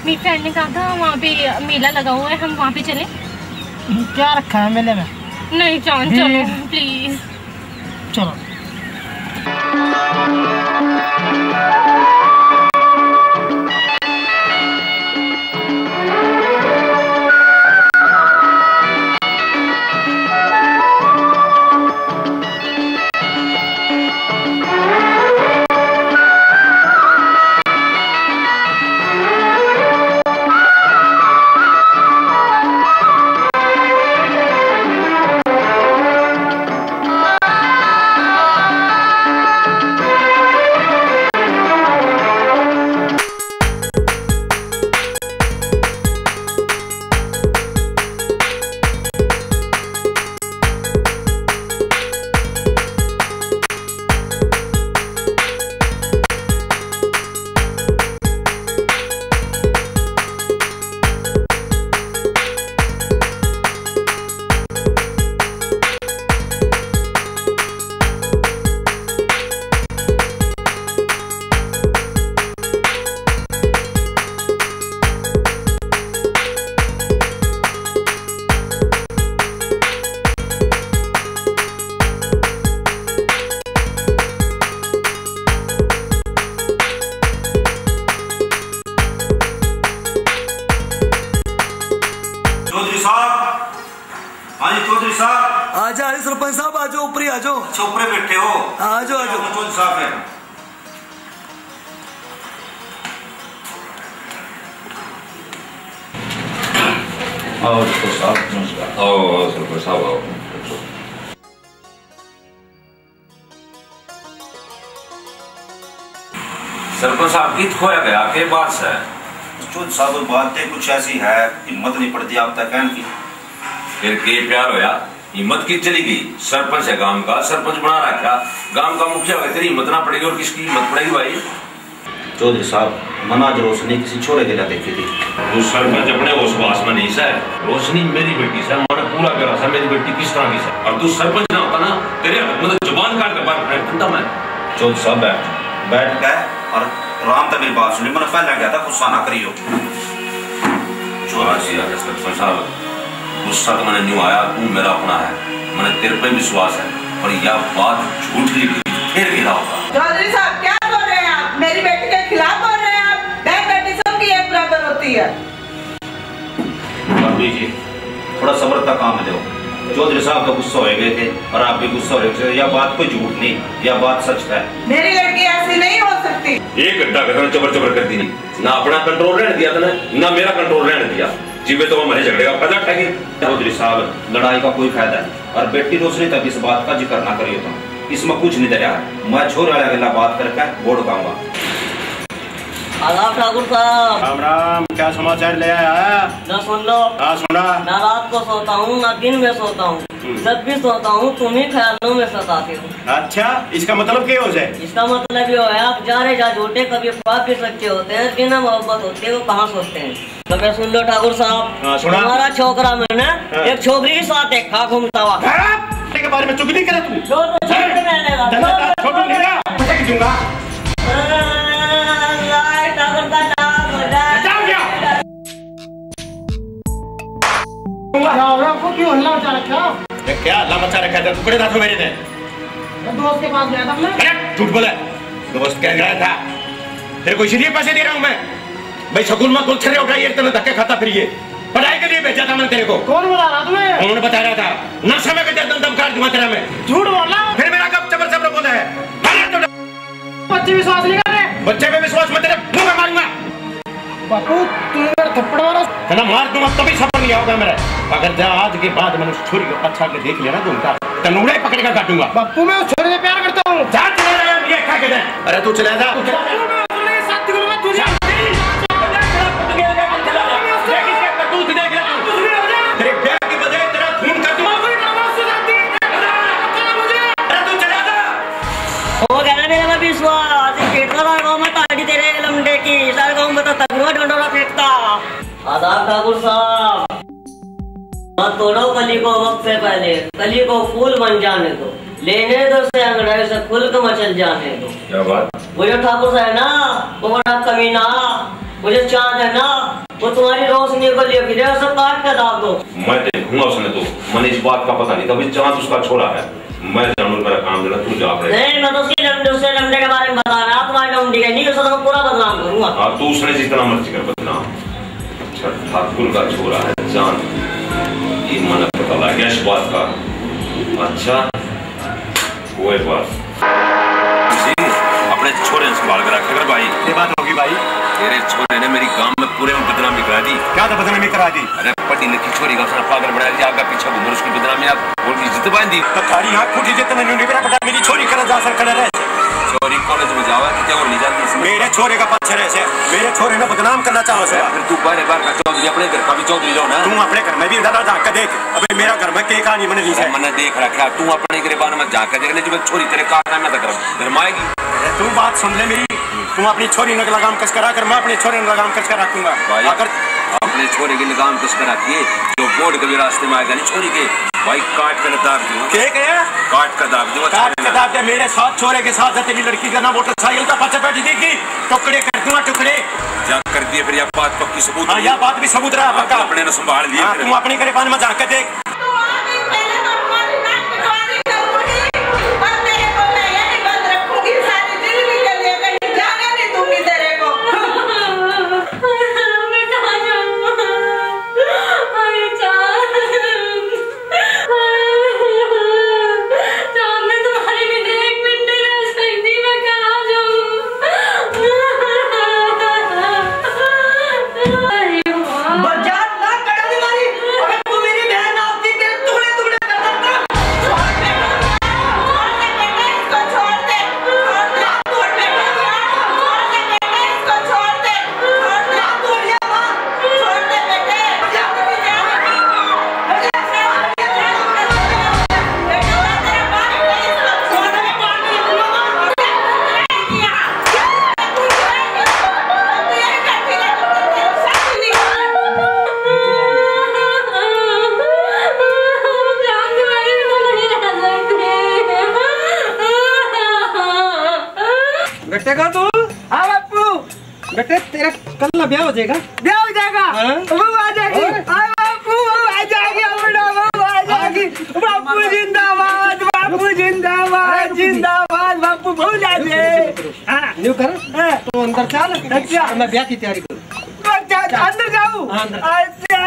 मेरी फ्रेंड ने कहा था वहाँ पे मेला लगा हुआ है, हम वहाँ पे चलें। क्या रखा है मेले में? नहीं जान चलो प्लीज चलो। साहब, हाँ जी चौधरी साहब। आ जाओ सरपंच साहब, आ जाओ, ऊपर आ जाओ। अच्छा ऊपर बैठे हो? आ जाओ आ जाओ। चौधरी साहब है। आओ सरपंच साहब, नमस्कार। आओ सरपंच साहब आओ। सरपंच साहब गीत खोया गया के बात से? चौधरी साहब बातें कुछ ऐसी है, हिम्मत नहीं पड़ती आप तक कहने की। फिर के प्यार होया, हिम्मत की चली गई। सरपंच है गांव का, सरपंच बना रखा, गांव का मुखिया है, तेरी हिम्मत ना पड़ेगी और किसकी हिम्मत पड़ेगी भाई? चौधरी साहब मनाज रोशनी किसी छोरे के लिए देखी थी। उस सरपंच अपने होश में नहीं सर, रोशनी मेरी बेटी से, मैंने पूरा करा था मेरी बेटी किस तरह की सर। और तू सरपंच ना होता ना, तेरे मतलब जुबान काट के बात करता मैं। चौधरी साहब बैठ गए और आराम से मेरी बात सुनी। मैंने पहले गया था, गुस्सा ना करियो। सरपंच साहब गुस्सा तो मैंने न्यू आया, तू मेरा अपना है, मैंने तेरे पे विश्वास है, और यह बात झूठ निकली फिर गिरा होगा। चौधरी साहब क्या बोल रहे हैं आप? मेरी बेटी के खिलाफ बोल रहे हैं आप? बहन बेटी सबकी एक बराबर होती है। भाभी जी थोड़ा सब्र का काम दो। चौधरी साहब तो गुस्सा हो गए थे और आप भी गुस्सा हो गए। यह बात कोई झूठ नहीं, यह बात सच है। मेरी लड़की ऐसी नहीं हो सकती। एक घंटा घर चबर कर दी नहीं, ना अपना कंट्रोल रहने दिया था ना मेरा कंट्रोल रहने दिया। जीवे तो हमारे झगड़े का फायदा उठाएगी। चौधरी साहब लड़ाई का कोई फायदा नहीं, और बेटी रोशनी तक इस बात का जिक्र ना करियो तुम, इसमें कुछ नहीं दरिया है। मैं छोर वाला गला बात करके बोर्ड उठाऊंगा। आदाब ठाकुर साहब। राम राम, क्या समाचार ले आया? ना सुन लो। हाँ सुना। ना रात को सोता हूँ ना दिन में सोता हूँ, जब भी सोता हूँ तुम्ही ख्यालों में सताते हो। अच्छा इसका मतलब क्या हो जाए? इसका मतलब ये है आप जा रहे जा झूठे, कभी ख्वाब भी सच्चे होते हैं, बिना मोहब्बत होते हैं वो कहाँ सोचते हैं। तो मैं सुन लो ठाकुर साहब, हमारा छोकरा मैंने एक छोकरी के साथ देखा घूमता हुआ। के बारे में चुगली करे तू? जो तो छोटे रहने का छोटू नहीं रहा, पटक दूंगा। क्यों हल्ला मचा रखा? क्या हल्ला मचा रखा था? टुकड़े था मेरे थे। दोस्त के पास गया था मैं। झूठ बोला, दोस्त कह रहा था। तेरे को इसलिए पैसे दे रहा हूँ मैं भाई, स्कूल में कुल छरे उठाइए, तेरे धक्के खाता फिरिए। पढ़ाई के लिए भेजा था मैंने तेरे को। कौन बुला रहा तुम्हें? कौन बता रहा था? नशा में दम काट दूंगा तेरा मैं। झूठ बोला। फिर मेरा कब चबर बोला है? बच्चे विश्वास नहीं कर रहे। बच्चे पे विश्वास मैं तेरे मुंह में मारूंगा। बापू तुम मेरा थप्पड़ मारो। है ना, मार दूंगा तभी सफर नहीं होगा मेरा। अगर जा आज के बाद मैंने उस छोरी को अच्छा के देख लिया ना तुम का तनुड़े पकड़ कर काटूंगा। बापू मैं उस छोरी से प्यार करता हूँ। जा चले जा, ये खा के दे। अरे तू चले जा। तेरे प्यार की बजाय तेरा खून कर दूंगा। हो गया ना मेरा विश्वास, तेरे लमडे की सारे गाँव में तो तगड़ा डंडोरा फेंकता। आदाब ठाकुर साहब, मत तोड़ो कली को वक्त से पहले, कली को फूल बन जाने दो, लेने दो से अंगड़ाई से खुल के मचल जाने दो। क्या बात? वो जो ठाकुर है ना, वो बड़ा कमीना, वो जो चांद है ना, वो तुम्हारी रोशनी को लिए फिर सब काट कर दाब दो। मैं देखूंगा उसने तो, मैंने इस बात का पता नहीं था, अभी चांद उसका छोड़ा है। मैं जानूं मेरा काम देना, तू जा रहे। नहीं मैं तो उसके लमडे के बारे में बता रहा हूँ, तुम्हारे लमडी का नहीं, उसका पूरा बदनाम करूंगा। हाँ तू उसने जितना मर्जी कर बदनाम। अच्छा ठाकुर का छोरा है चांद, ये मन पता लग गया इस बात का। अच्छा कोई बात, अपने छोरे ने संभाल कर रखा कर भाई। ये बात होगी भाई। तेरे छोरे ने मेरी गांव में पूरे में बदनामी करा दी। क्या था बदनामी करा दी? अरे पढ़ी लिखी छोरी का पागल बना दिया, आगे पीछे घूम उसकी बदनामी और इज्जत बांध दी। तो थारी आंख फूटी जितना नहीं मेरा बेटा मेरी छोरी कर जा सर खड़ा रहे। छोरी कॉलेज में जावा कि और नहीं जाती? मेरे छोरे का पाछे रहे से, मेरे छोरे ने बदनाम करना चाहो से। फिर तू बार का चौधरी, अपने घर का भी चौधरी रहो ना। तू अपने घर में भी दादा जाकर देख, अबे मेरा घर में के कहानी बन ली है। मैंने देख रखा, तू अपने गिरबान में जाकर देख ले, जब छोरी तेरे काटना में तक गरमाएगी। तू बात सुन ले मेरी, तुम अपनी छोरी ने लगाम कस करा कर, मैं अपनी छोरे ने लगाम कस कर रखूंगा। अगर अपने छोरे के लगाम कस कर रखिए, जो बोर्ड के भी रास्ते में आएगा नहीं छोरी के, भाई काट कर दाब दो। काट कर दाब दो, काट कर दाब दे। मेरे साथ छोरे के साथ तेरी लड़की का ना मोटरसाइकिल का पीछे बैठी देगी, टुकड़े कर दूंगा टुकड़े। जा कर दिए फिर यह बात पक्की सबूत। हाँ यह बात भी सबूत रहा पक्का। अपने ने संभाल लिया। तुम अपने गिरबान में जाकर देख। बेटे का तू? हाँ बापू। बेटे तेरा कल ना ब्याह हो जाएगा। ब्याह हो जाएगा? वो आ जाएगी। हाँ बापू वो आ जाएगी। वो आ जाएगी। बापू जिंदाबाद, बापू जिंदाबाद, जिंदाबाद। बापू बहुत जाते। हाँ न्यू कर। तो अंदर चल। अच्छा मैं ब्याह की तैयारी करूँ। अंदर जाऊँ? अच्छा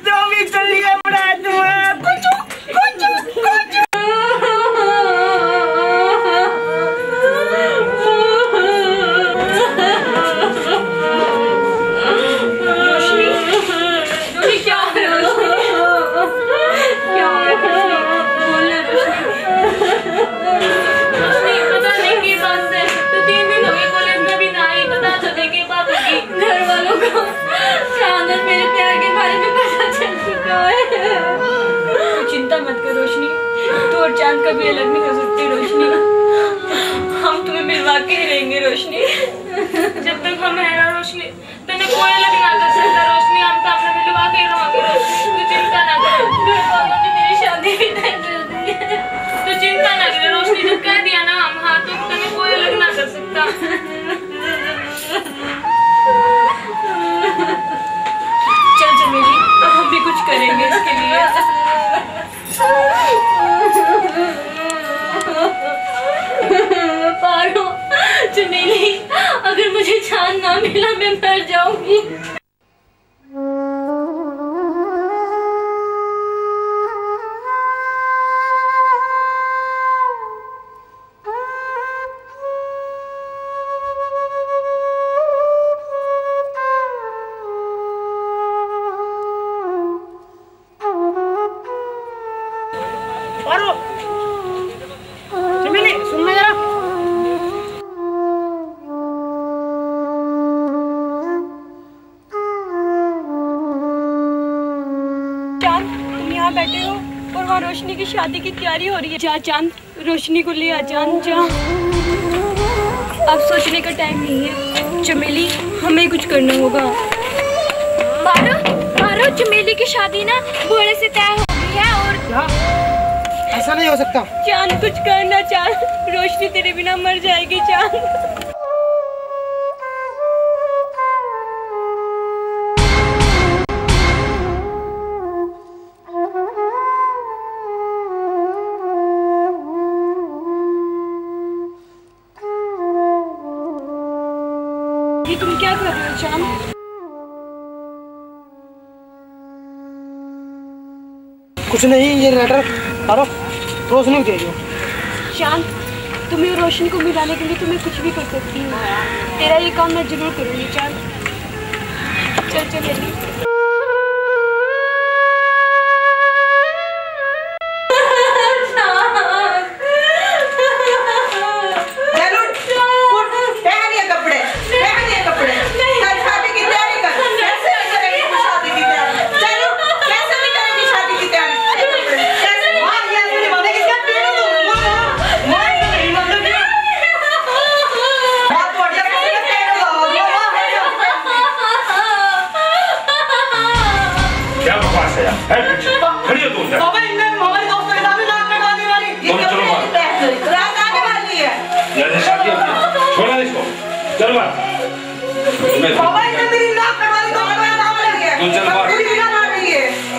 तो भी चलिए बड़ा तुम्हें कुछ कुछ कुछ चांद कभी अलग नहीं हो सकती रोशनी। हम तुम्हें मिलवा के ही रहेंगे रोशनी। जब तक हम हैं ना रोशनी तूने कोई अलग ना कर सकता रोशनी। हम तो अपने मिलवा के ही रहेंगे रोशनी। तू चिंता ना कर। घर वालों ने मेरी शादी भी तय कर दी है। तू चिंता ना कर रोशनी। जब कह दिया ना हम हाँ तो तूने कोई अलग ना कर सकता। चल चमेली अब हम भी कुछ करेंगे इसके लिए। पारो चमेली अगर मुझे चांद ना मिला मैं मर जाऊंगी। पारो चमेली सुनना जरा। चांद तुम यहाँ बैठे हो और वहाँ रोशनी की शादी की तैयारी हो रही है। जा चांद रोशनी को ले आ। चांद जा। अब सोचने का टाइम नहीं है चमेली हमें कुछ करना होगा। पारो चमेली की शादी ना घोड़े से तय हो गई है। और क्या? ऐसा नहीं हो सकता। चांद कुछ करना। चांद रोशनी तेरे बिना मर जाएगी। चांद ये तुम क्या कर रहे हो चांद? कुछ नहीं ये लेटर पारो रोशनी दे दो। चांद तुम्हें रोशनी को मिलाने के लिए तुम्हें कुछ भी कर सकती हूँ। तेरा ये काम मैं जरूर करूँगी चांद। चल चमेली।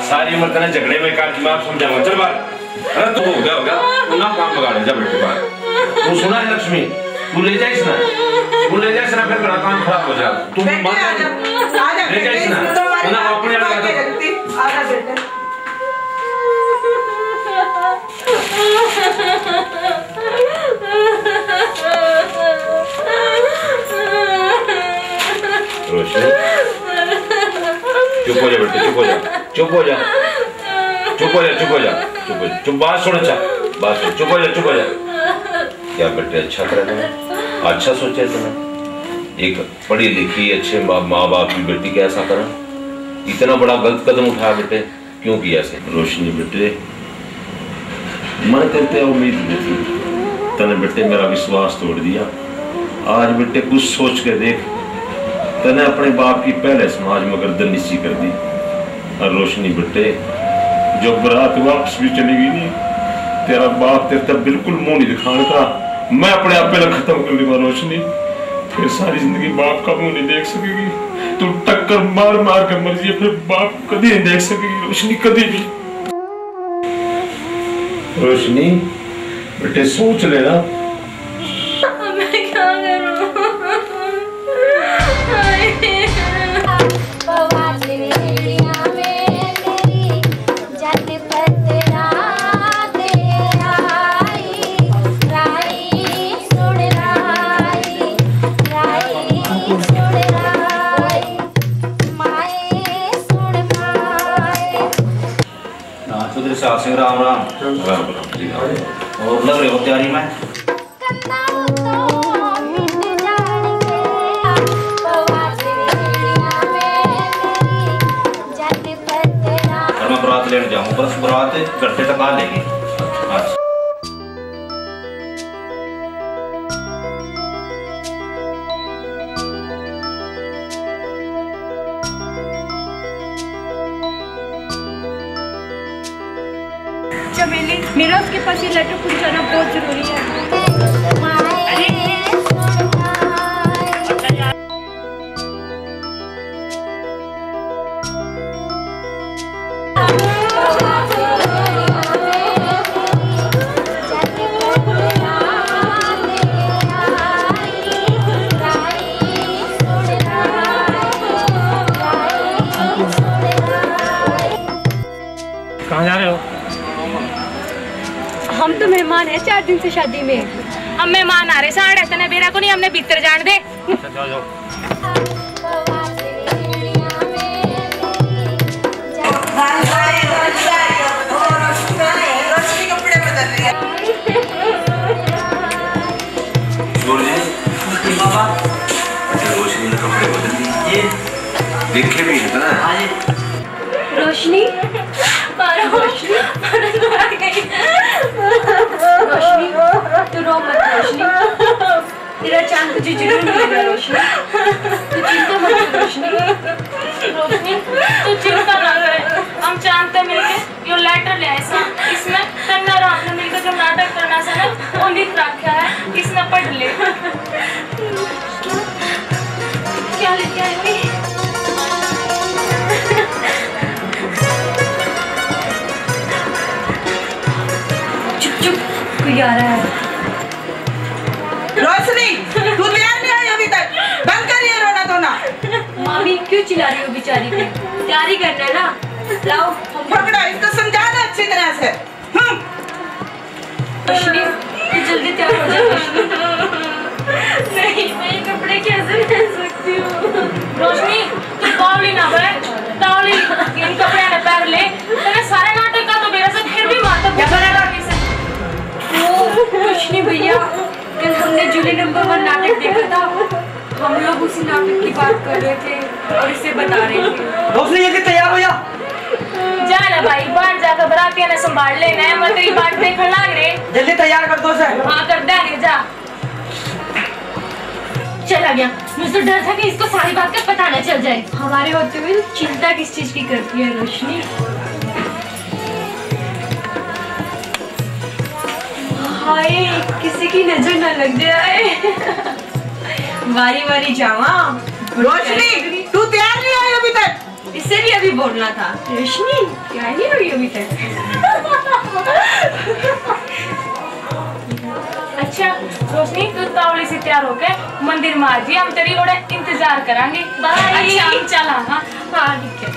सारी उम्र तेने झगड़े में काट मैं आप समझाऊंगा। चल बाहर। अरे तू हो गया तू ना काम बगाड़ जा बेटे बाहर। तू सुना है लक्ष्मी तू ले जा इसना। तू ले जा इसना फिर मेरा काम खराब हो जाएगा। तू मत ले जा इसना। तू ना अपने लगा दे। आजा बेटे। रोशनी चुप हो जा बेटे। चुप हो जा। चुप हो जा। चुप हो जा। चुप हो जा। चुप हो जा। चुप बात सुन। अच्छा बात सुन। चुप हो जा। चुप हो जा। क्या बेटे अच्छा करे तुमने? अच्छा सोचे तुमने? एक पढ़ी लिखी अच्छे माँ बाप की बेटी का ऐसा करा? इतना बड़ा गलत कदम उठाया बेटे। क्यों किया ऐसे? रोशनी बेटे मन करते उम्मीद नहीं थी। तने बेटे मेरा विश्वास तोड़ दिया। आज बेटे कुछ सोच के देख। तने अपने बाप की पहले समाज में गर्दन नीची कर दी। और रोशनी बेटे जो बारात वापस भी चली गई नहीं तेरा बाप तेरे तब बिल्कुल मुंह नहीं दिखाने का। मैं अपने आप पे खत्म कर लूंगा रोशनी, फिर सारी जिंदगी बाप का मुंह नहीं देख सकेगी। तू टक्कर मार मार कर मर जाए, फिर बाप कभी नहीं देख सकेगी रोशनी, कभी भी। रोशनी बेटे सोच लेना। मैं क्या करूं? सिंह राम राम। और लग रहे हो तैयारी में? और मैं बारात लेने जाऊँ, बस बारात घंटे तक आ लेगी। चमेली, मेरा उसके पास ये लेटर पहुंचाना बहुत जरूरी है। कहाँ जा रहे हो? हम तो मेहमान हैं 4 दिन से शादी में। हम मेहमान आ रहे साढ़े तने बेरा को नहीं, हमने भीतर जान दे। जाओ जाओ। रोशनी ने कपड़े बदल दिए, देखे भी है ना। रोशनी, रोशनी, रोशनी, तू रो मत रोशनी, तेरा चांद तुझे जरूर मिलेगा रोशनी, तू चिंता मत कर रोशनी। रोशनी तू चिंता ना करे, हम चांद पे मिलके यो लेटर ले आए सा, इसमें तन्ना राम ने मिलकर जो नाटक करना सा ना वो लिख रखा है, इसमें पढ़ ले। क्या लेके आई हुई? कोई आ रहा है। रोशनी, तू तैयार नहीं आई अभी तक? बंद करिए रोना धोना। मामी क्यों चिल्ला रही हो बेचारी पे? तैयारी करना है ना। लाओ पकड़ो इसको, समझा दो अच्छी तरह से। रोशनी, तू जल्दी तैयार हो जा रोशनी। नहीं, मैं ये कपड़े कैसे पहन सकती हूँ? रोशनी तू तावली ना बने, तावली इन कपड़े ने पहन ले, तेरे सारे नाटक का तो मेरा से फिर भी माता क्या करेगा? कुछ नहीं भैया, कल हमने जूली नंबर 1 नाटक देखा था, हम लोग उसी नाटक की बात कर रहे थे और इसे बता रहे थे। रोशनी जल्दी तैयार हो जा। जा ना भाई, बाहर जाकर बरातियां ने संभाल लेना है, मैं तेरी बात देखने लग रहे। जल्दी तैयार कर दो सर। हाँ कर देंगे, जा। चला गया, मुझे तो डर था कि इसको सारी बात का पता न चल जाए। हमारे होते हुए चिंता किस चीज की करती है रोशनी? हाय, किसी की नजर न लग जाए। वारी वारी जावा। रोशनी, तू तैयार नहीं आई अभी तक? इससे भी अभी बोलना था। रोशनी क्या नहीं हुई अभी तक? अच्छा रोशनी, तू तावली से तैयार होके मंदिर में आ जी, हम तेरी ओर इंतजार करांगे। बाय। अच्छा हम चला। हाँ ठीक है।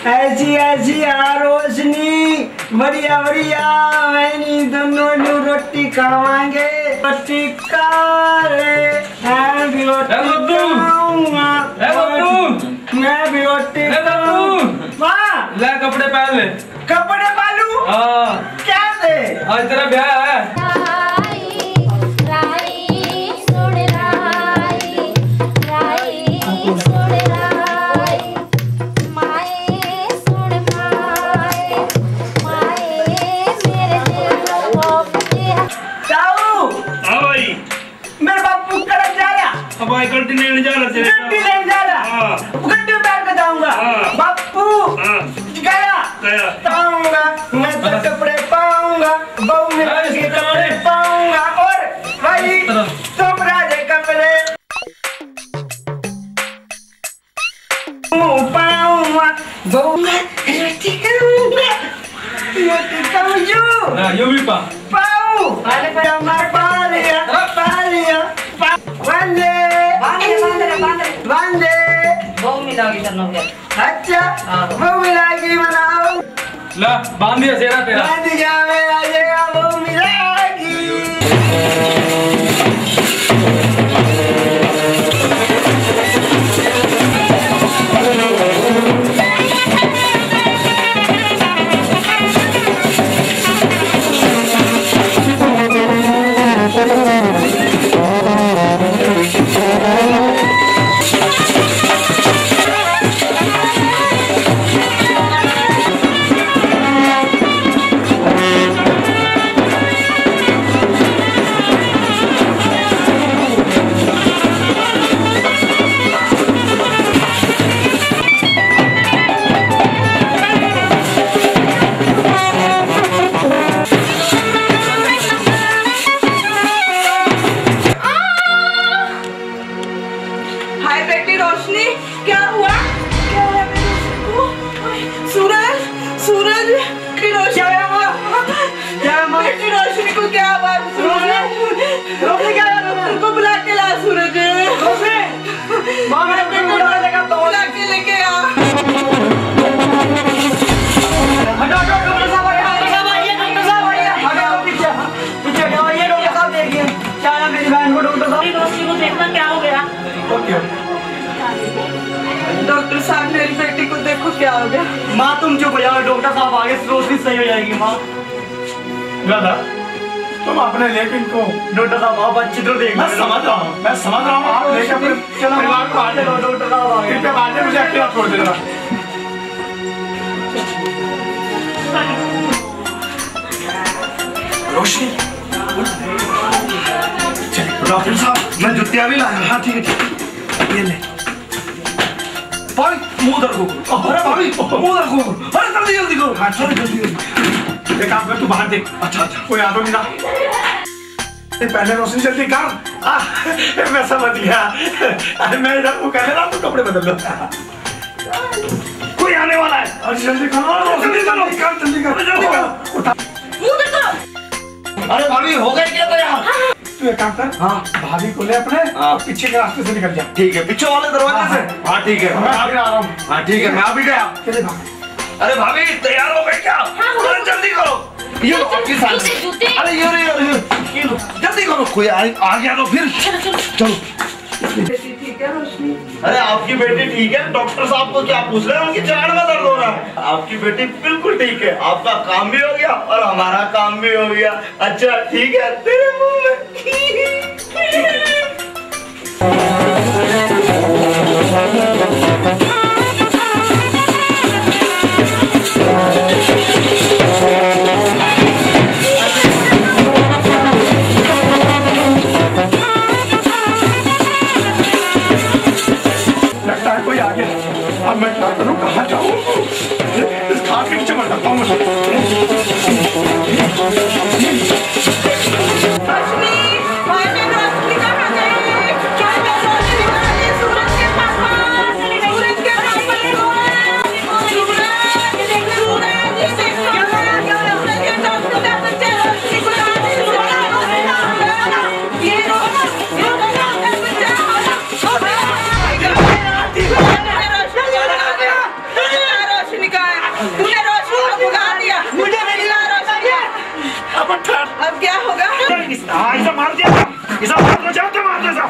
ऐसी ऐसी रोशनी, बढ़िया बढ़िया, मैंने दोनों रोटी खावांगे। रोटी खा ले, मैं भी रोटी खाऊंगा। मैं भी रोटी खाऊंगा। ले कपड़े पहन ले। कपड़े पहनूं? हाँ। क्या से? आज तेरा ब्याह है। अब आई गड्डी लेने जा रहा तेरे। गड्डी लेने जा रहा? गड्डी में बैठ के जा पाऊंगा मैं तो कपड़े पाऊंगा, बहू के कपड़े पाऊंगा और भाई तुम राजे कपड़े पाऊंगा, बहू में रोटी करूंगा, रोटी करूंगा, यो भी पा पाऊ अरे मार पा लिया वंदे वंदे बहु मिलागी करना क्या? अच्छा बहु मिलागी बनाओ ला बांध दिया सेरा तेरा बांध दिया मैं आ जाएगा बहु मिलागी। डॉक्टर साहब मेरी बेटी को देखो क्या हो गया। माँ तुम चुप हो जाओ, डॉक्टर साहब आगे रोशनी सही हो जाएगी। माँ दादा तुम अपने लेकिन को डॉक्टर साहब आप अच्छी तरह देख। मैं समझ रहा हूँ आप लेके अपने परिवार को आगे डॉक्टर साहब आगे कृपया बाद में मुझे अकेला छोड़ देना। रोशनी डॉक्टर साहब मैं जुतियां भी लाया। हाँ ठीक है ये ले मुंह दर्द अरे भाभी मुंह दर्द अरे जल्दी जल्दी करो। हाँ चलो जल्दी एक काम कर तू बाहर देख। अच्छा कोई आ तो नहीं ना पहले रोशनी जल्दी कर। मैं समझ गया मैं इधर को कह रहा तू कपड़े बदल लो कोई आने वाला है। अरे जल्दी करो जल्दी करो जल्दी कर उठा मुंह देखो। अरे भाभी हो गए क्या तो यार तू एक काम कर। हाँ भाभी को ले अपने पीछे के रास्ते से निकल जा। ठीक है पीछे वाले दरवाजे से। हाँ ठीक है मैं अभी आ रहा हूँ। हाँ ठीक है मैं अभी गया। अरे भाभी तैयार हो गए क्या? अरे जल्दी करो ये आपकी साथ। अरे ये जल्दी करो कोई आ गया तो फिर चलो। ठीक है रोशनी। अरे आपकी बेटी ठीक है? डॉक्टर साहब को क्या पूछ रहे हैं? उनकी जान में दर्द हो रहा है। आपकी बेटी बिल्कुल ठीक है। आपका काम भी हो गया और हमारा काम भी हो गया। अच्छा ठीक है तेरे मुंह में कोई आ गया। अब मैं क्या करूं कहाँ जाऊं? इस खाट के नीचे मर जाता हूँ। अब क्या होगा? इसे मार दिया। इसे मार दो जाओ तो मार दो जाओ।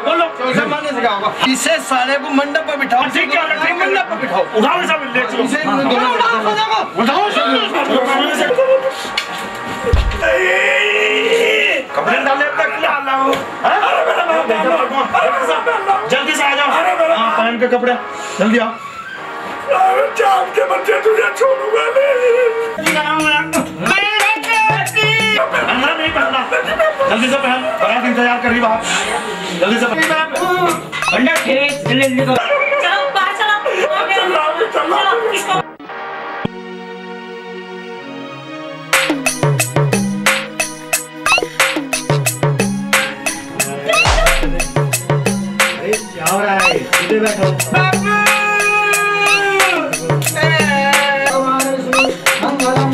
बोलो इसे मारने से क्या होगा? इसे साले को मंडप पर बिठाओ। ठीक है मंडप पर बिठाओ। उठाओ इसे ले चलो। इसे उठाओ कपड़े डाले तक डाला हूँ। जल्दी से आ जाओ। हाँ पहन के कपड़े जल्दी आओ। जान के बच्चे तुझे छोड़ूंगा पहनना नहीं पहनना। जल्दी से पहन। बारात इंतजार कर रही बाहर। जल्दी से पहन। अंडा खेल जल्दी करो। चलो बाहर चलो। क्या हो रहा है? इधर बैठो। मंगलम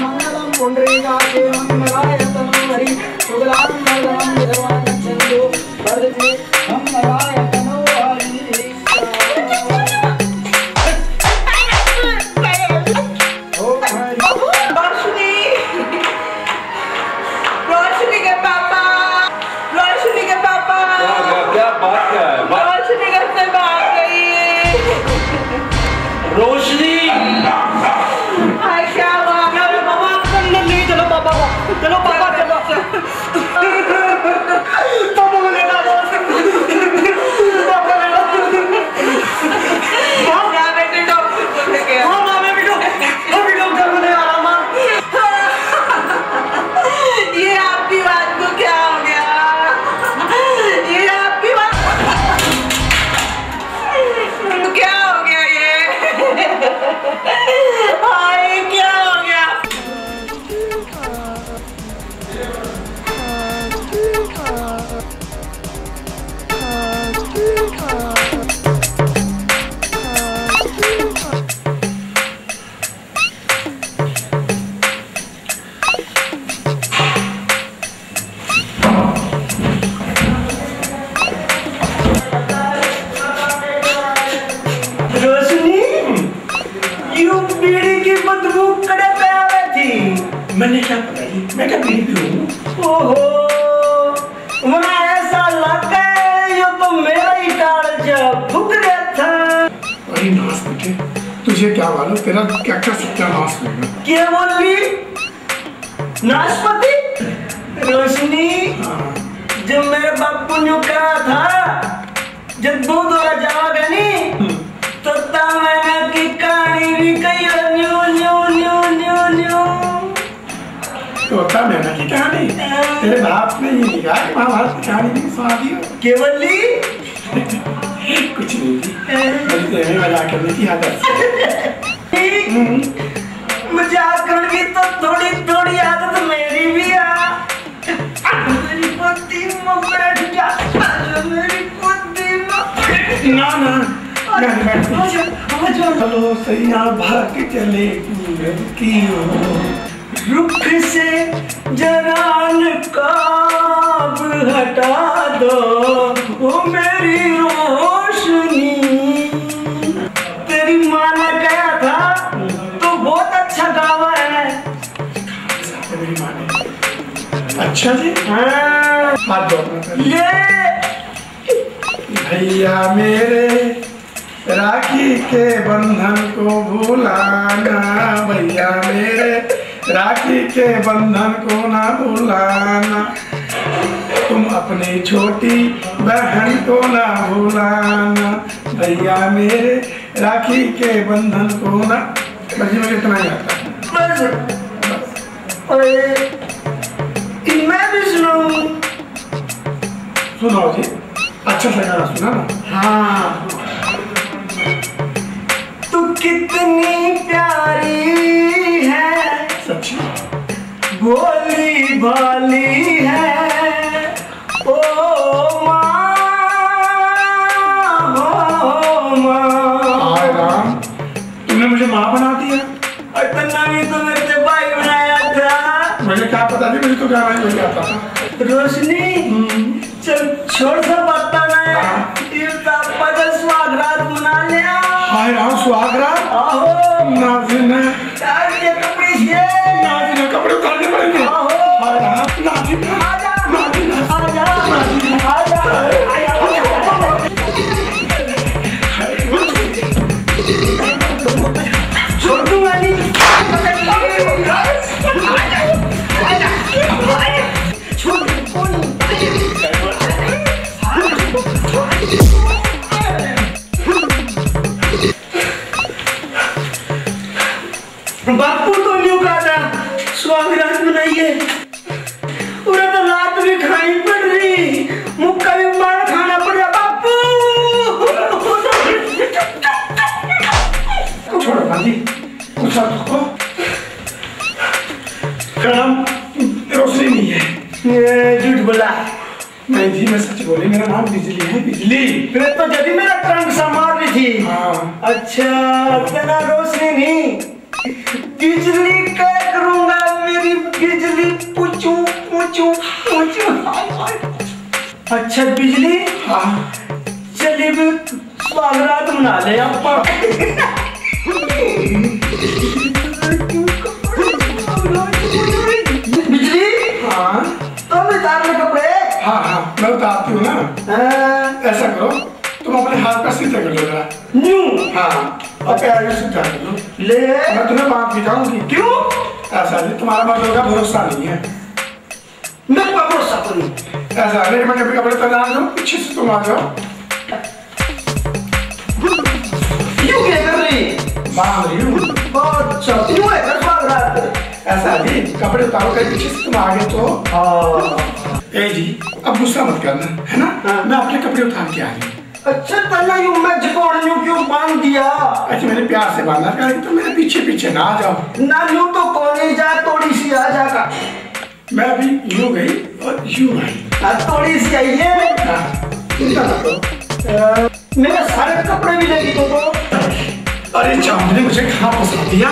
मंगलम पुंडरीकाक्षे मंगलाय तनोहरि शुक्लां वरदं विद्वान् चंदो वर्धते मंगलाय तनोहरि। रोशनी के पापा, रोशनी के पापा, क्या बात है? रोशनी घर से भाग गई। रोशनी हाय क्या हुआ? पापा नहीं, चलो पापा को, चलो पापा चलो। पापा को लेना क्या बेटे डॉक्टर को लेके आओ। हाँ माँ मैं भी डॉक्टर को ले आ रहा माँ। ये आपकी बात को क्या हो गया? ये आपकी बात क्या हो गया? ये हाय क्या हो गया? रोशनी यूं बीड़ी की बदबू कड़े पे आ रही थी। मैंने क्या पता जी, मैं क्या बीड़ी पीऊं? ओहो वहाँ ऐसा लगा है ये तो मेरा ही टाल जब फूक गया था। अरे नाश बेटे, तुझे क्या मालूम तेरा क्या क्या सत्यानाश होगा। क्या बोली? नाशपाती? रोशनी जब मेरे बापू ने कहा था जब दूध वाला जाओगे नहीं तो तब मैंने की कहानी भी कही new new new new new. तोता मैना की कहानी तेरे बाप ने ये लिखा है महाभारत की कहानी नहीं सुना दी हो। केवली कुछ नहीं थी, तेरे मजाक करने की आदत। मजाक करने की तो थोड़ी थोड़ी आदत मेरी भी है। मेरी पति में बैठ जा, मेरी पति में। ना ना चलो सही यहाँ भाग के चले की हो। रुख से जरान काब हटा दो वो मेरी रोशनी। तेरी माँ ने कहा था तो बहुत अच्छा गावा है। मेरी माँ ने अच्छा जी हाँ हाथ जोड़ना ये भैया मेरे राखी के बंधन को भूलाना, भैया मेरे राखी के बंधन को ना भूलाना, तुम अपनी छोटी बहन को ना भूलाना, भैया मेरे राखी के बंधन को ना। बस मुझे इतना ही आता है। बस मैं भी सुनाऊं? सुनाओ जी, अच्छा सा गाना सुना ना। हाँ तू कितनी प्यारी है, सच्ची भोली भाली है ओ माँ, ओ माँ। हाय राम, तुमने मुझे माँ बना दिया। इतना भी तो मेरे भाई बनाया था। मुझे क्या पता नहीं, मुझे तो गाना ही नहीं आता था। रोशनी चल छोड़ सब बात ना ये पदल सुहागरात मना लिया। हाय राम सुहागरात? आहो नाज़िन है, ये कपड़े ये नाज़िन है, कपड़े उतारने पड़ेंगे। हाय राम नाज़िन है, आजा नाज़िन है, आजा आजा छोड़ दूंगा नहीं। बापू तो न्यू कहा था स्वागरात बनाइए, पूरा तो रात भी खाई पड़ रही, मुक्का भी मार खाना पड़ रहा बापू। छोड़ो भाजी, गुस्सा रखो। कलम रोशनी नहीं है, ये झूठ बोला। नहीं जी, मैं सच बोली, मेरा नाम बिजली है, बिजली। फिर तो जब मेरा ट्रंक संभाल रही थी। हाँ। अच्छा, तेरा रोशनी नहीं, बिजली क्या करूंगा, मेरी बिजली पूछू पूछू पूछू। अच्छा बिजली, हाँ चलिए भी स्वागत मना ले आपका। बिजली, हाँ तो उतार ले कपड़े। हाँ हाँ, मैं उतारती हूँ ना। ऐसा करो, तुम अपने हाथ का सीधा कर लो जरा। न्यू। हाँ, और पैर भी सीधा कर लो। ले, मैं तुम्हें बांध दिखाऊंगी। क्यों? ऐसा नहीं, तुम्हारा मतलब का भरोसा नहीं है। मैं भरोसा करूँ। ऐसा है, मैं कभी कपड़े पहना दो, पीछे से तुम आ जाओ। क्यों क्या कर रही? बांध रही हूँ। अच्छा, क्यों है घर भाग रहा है? ऐसा है, कपड़े उतारो, कहीं पीछे से तुम आगे तो। ए जी, अब गुस्सा मत करना, है ना? मैं अपने कपड़े उतार के आ रही हूँ। अच्छा तना यूं मैं जकोड़ियों क्यों बांध दिया? अच्छा मेरे प्यार से बांधना, कहीं तो मेरे पीछे पीछे ना आ जाओ। ना यूं तो कौन जा, थोड़ी सी आ जाएगा। मैं अभी यूं गई और यूं आई। थोड़ी सी आई है। चिंता मत करो। मेरे सारे कपड़े भी लेगी तो। अरे चांद ने मुझे कहाँ फंसा दिया?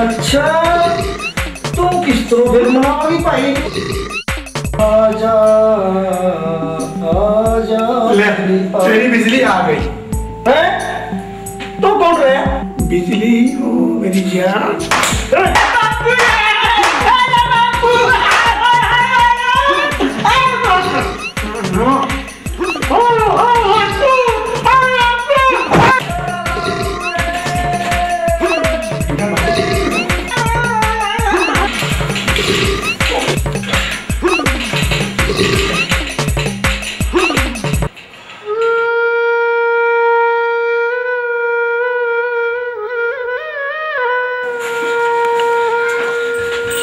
अच्छा, तू किस तरह फिर मनाओगी भाई? आजा आजा। ले, तेरी बिजली आ गई। हैं? तू कौन है? बिजली हो मेरी जान।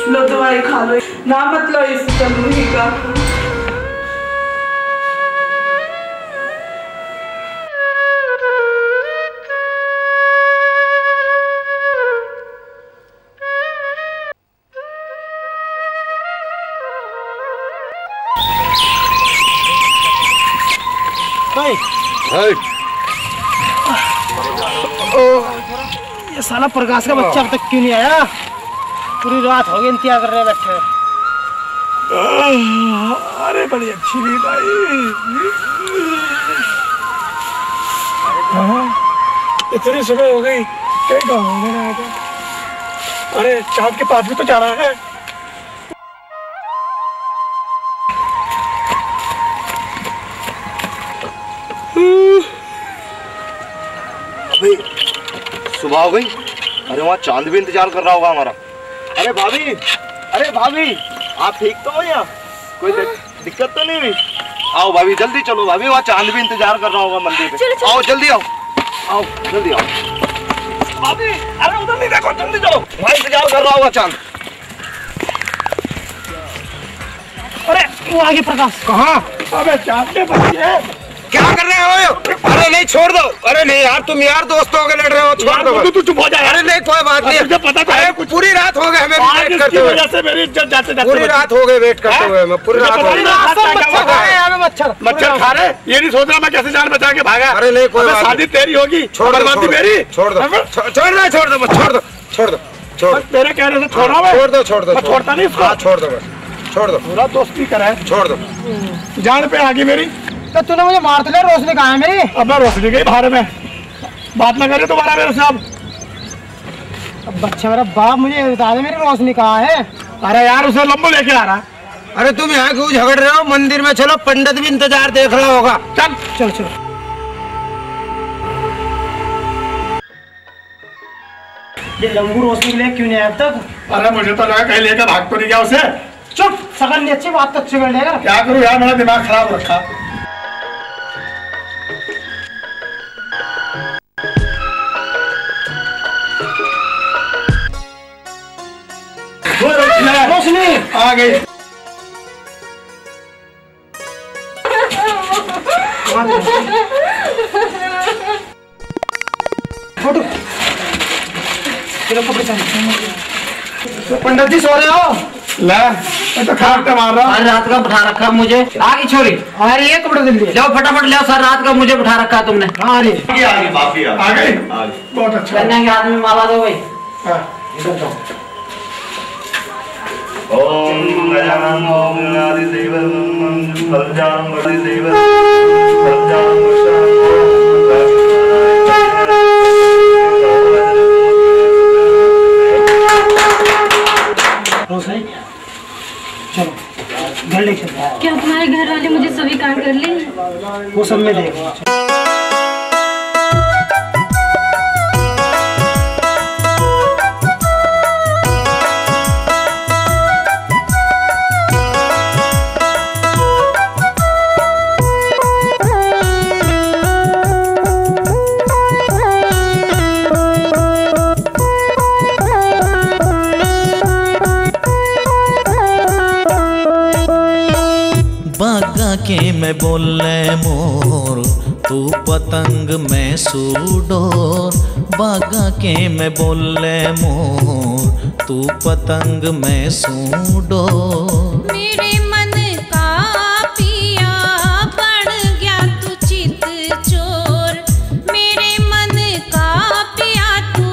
लो दवाई खा लो, ना मत लो इस चलूही का। ये साला प्रकाश का बच्चा अब तक क्यों नहीं आया? पूरी रात हो गई इंतजार कर रहे बैठे। अरे बड़ी अच्छी नींद आई। इतनी सुबह हो गई, कहीं गाँव में ना आ जाए। अरे चाँद के पास भी तो जाना है। भाई सुबह हो गई, अरे वहाँ चांद भी इंतजार कर रहा होगा हमारा। अरे भाभी, अरे भाभी, आप ठीक तो हो या कोई दिक्कत तो नहीं हुई? आओ भाभी, जल्दी चलो भाभी, वहाँ चांद भी इंतजार कर रहा होगा मंदिर पे। आओ जल्दी आओ, आओ जल्दी आओ भाभी। अरे उधर नहीं देखो, जल्दी चलो, वहाँ इंतजार कर रहा होगा चांद। अरे वो आगे प्रकाश। कहाँ? अबे चांद के बच्चे क्या कर रहे हो? अरे नहीं, छोड़ दो। अरे नहीं यार, तुम यार दोस्तों के लड़ रहे हो, छोड़ दो। तू चुप हो जा। अरे नहीं, कोई बात नहीं, मुझे पता था। अरे पूरी रात हो गए हमें वेट करते हुए। वजह से मेरी इज्जत जाते जाते पूरी रात हो गए वेट करते हुए, मैं पूरी रात हो गई। मच्छर खा रहे, ये नहीं सोच रहा मैं कैसे जान बचा के भागा। अरे नहीं, कोई बात शादी तेरी होगी, छोड़ दो, मेरी। छोड़ दो, छोड़ दो, छोड़ दो, छोड़ दो, छोड़ दो, छोड़ दो। मेरे कहने से छोड़ा मैं। छोड़ दो, छोड़ दो, छोड़ता नहीं इसको। छोड़ दो, छोड़ दो, पूरा दोस्ती करा, छोड़ दो। जान पे आ गई मेरी। तो तूने मुझे मार दिया, रोशनी कहाँ है मेरी? अब मैं रोशनी गई बाहर में, बात ना करे तुम्हारा मेरे से। अब बच्चा मेरा बाप मुझे बता दे मेरी रोशनी कहाँ है? अरे यार उसे लंबू लेके आ रहा। अरे तुम यहाँ क्यों झगड़ रहे हो? मंदिर में चलो, पंडित भी इंतजार देख रहा होगा। चल चल चल। ये लंबू रोशनी के लिए क्यों नहीं आया अब तक? अरे मुझे तो लगा कहीं लेकर भाग तो नहीं गया उसे। चुप, सगन नहीं अच्छी बात तो अच्छी कर लेगा। क्या करूँ यार, मेरा दिमाग खराब रखा। रोशनी आ गई। फोटो पंडित जी सो रहे हो? ले मैं तो खाट मार रहा हूँ। सारी रात का बिठा रखा मुझे। आगे छोरी आ रही है कपड़े दिल्ली। जाओ फटाफट ले आओ, सारी रात का मुझे बिठा रखा तुमने। आ रही है। आ गई। बहुत अच्छा। कन्या के हाथ में माला दो भाई। इधर जाओ। ओम गजानन ओम गणाधिदेवं फलजानं वदिदेवं फलजानं रोशनी चलो घर लेके चलो। क्या तुम्हारे घर वाले मुझे स्वीकार कर ले? वो सब में देखो। बागा के मैं बोले मोर तू पतंग मैं सूडोर। बागा के मैं बोले मोर तू पतंग मैं सूडोर। मेरे मन का पिया बन गया तू चित चोर। मेरे मन का पिया तू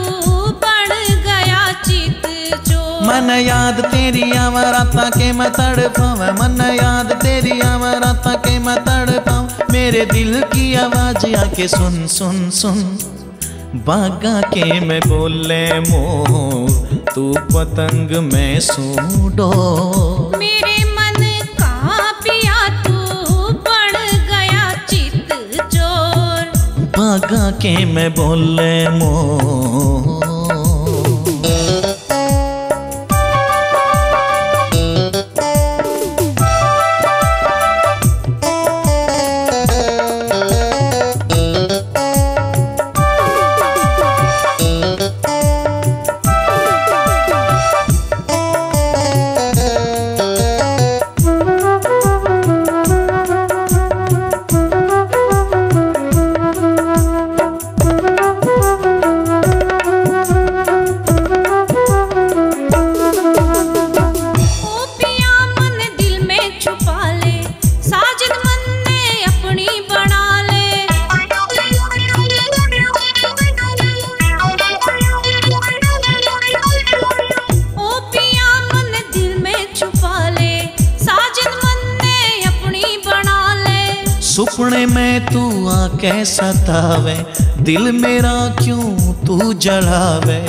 बन गया चित चोर। मन याद तेरी आवाराता के मैं तड़पावे। मन याद तेरी आवाराता के मैं तड़पाऊं। मेरे दिल की आवाज आके सुन सुन सुन। बागा के मैं बोले मोर तू पतंग मैं सूडो। मेरे मन का पिया तू बन गया चित चोर। बागा के मैं बोले मोर। सुपने में तू आके सतावे। दिल मेरा क्यों तू जलावे।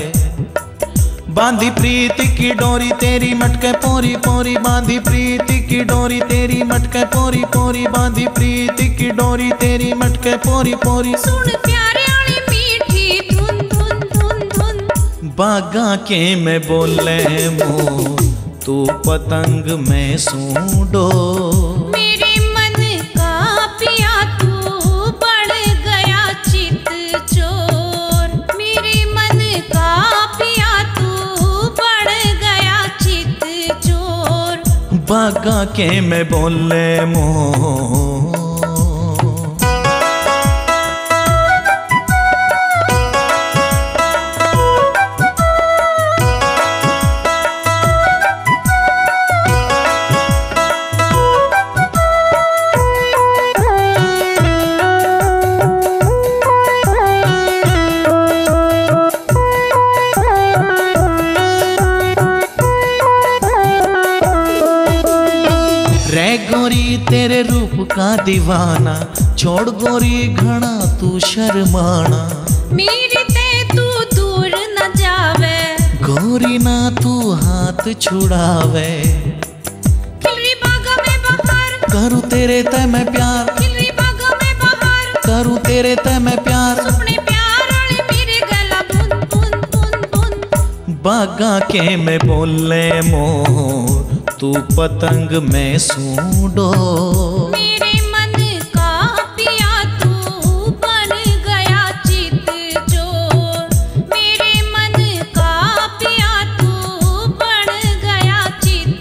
बांधी प्रीति की डोरी तेरी मटके पोरी पोरी। बांधी प्रीति की डोरी तेरी मटके पोरी पोरी। बांधी प्रीति की डोरी तेरी मटके पोरी पोरी। सुन प्यारे वाली मीठी धुन धुन धुन धुन। बागा के मैं बोले मो तू पतंग मैं सूडो। मेरे मन का पिया तू बढ़ गया चित चोर। मेरे मन का पिया तू बढ़ गया चित चोर। बागा के मैं बोले मो। गोरी तेरे रूप का दीवाना। छोड़ गोरी घना तू शर्माना। मेरे ते तू दूर न जावे। गोरी ना तू हाथ छुड़ावे। खिलरी बाग में बहार करूँ तेरे ते मैं प्यार। खिलरी बाग में बहार करूँ तेरे ते मैं प्यार। सुपने प्यार वाले मेरे गला बुन बुन बुन बुन। बागा के मैं बोले मोर तू पतंग मैं सूडो। मेरे मन का पिया तू बन गया चित चोर। मेरे मन का पिया तू बन गया चित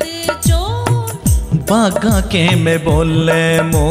बागा के में बोले मो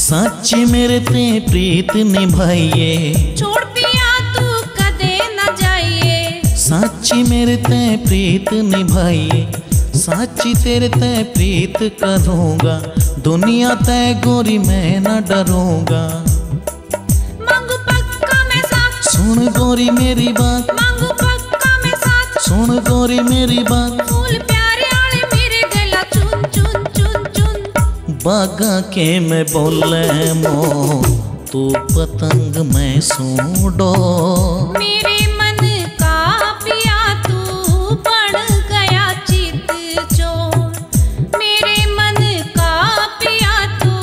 साची मेरे ते प्रीत निभाइए छोड़ पिया तू कदे न जाइए साची मेरे ते प्रीत निभाइए साची तेरे ते प्रीत करूँगा दुनिया ते गोरी मैं न डरूँगा मांगू पक्का मैं साथ सुन गोरी मेरी बात मांगू पक्का मैं साथ सुन गोरी मेरी बात फूल प्यारे आले मेरे गला चुन चुन चुन चुन बागा के में बोले मो तू पतंग मैं सूडो मेरे मन का पिया तू बढ़ गया चित चोर मेरे मन का पिया तू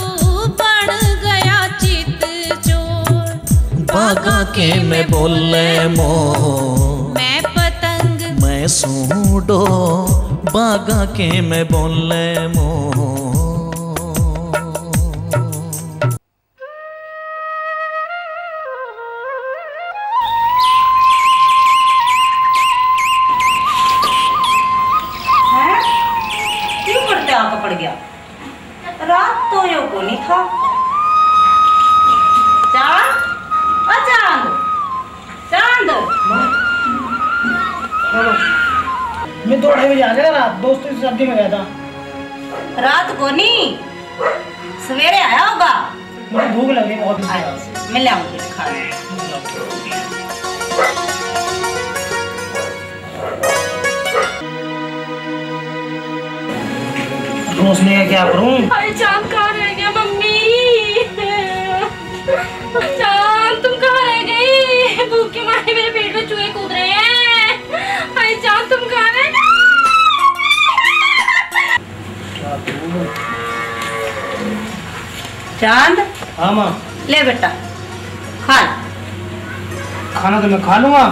बढ़ गया चित चोर बागा के में बोले मो मैं पतंग मैं सूडो बागा के में बोले मो पड़ गया रात तो यो को नहीं था चांद चांद चांद मैं 2 बजे आ गया रात दोस्तों की शादी में गया था रात को नहीं सवेरे आया होगा मुझे भूख लगी बहुत मैं लाऊंगी खाना रोशनी का क्या करूं? अरे चांद कहाँ रह गया मम्मी? चांद तुम कहाँ रह गई? भूख के मारे मेरे पेट में चूहे कूद रहे हैं। अरे चांद तुम कहाँ रह गई? चांद हाँ माँ ले बेटा खा खाना तो मैं खा लूंगा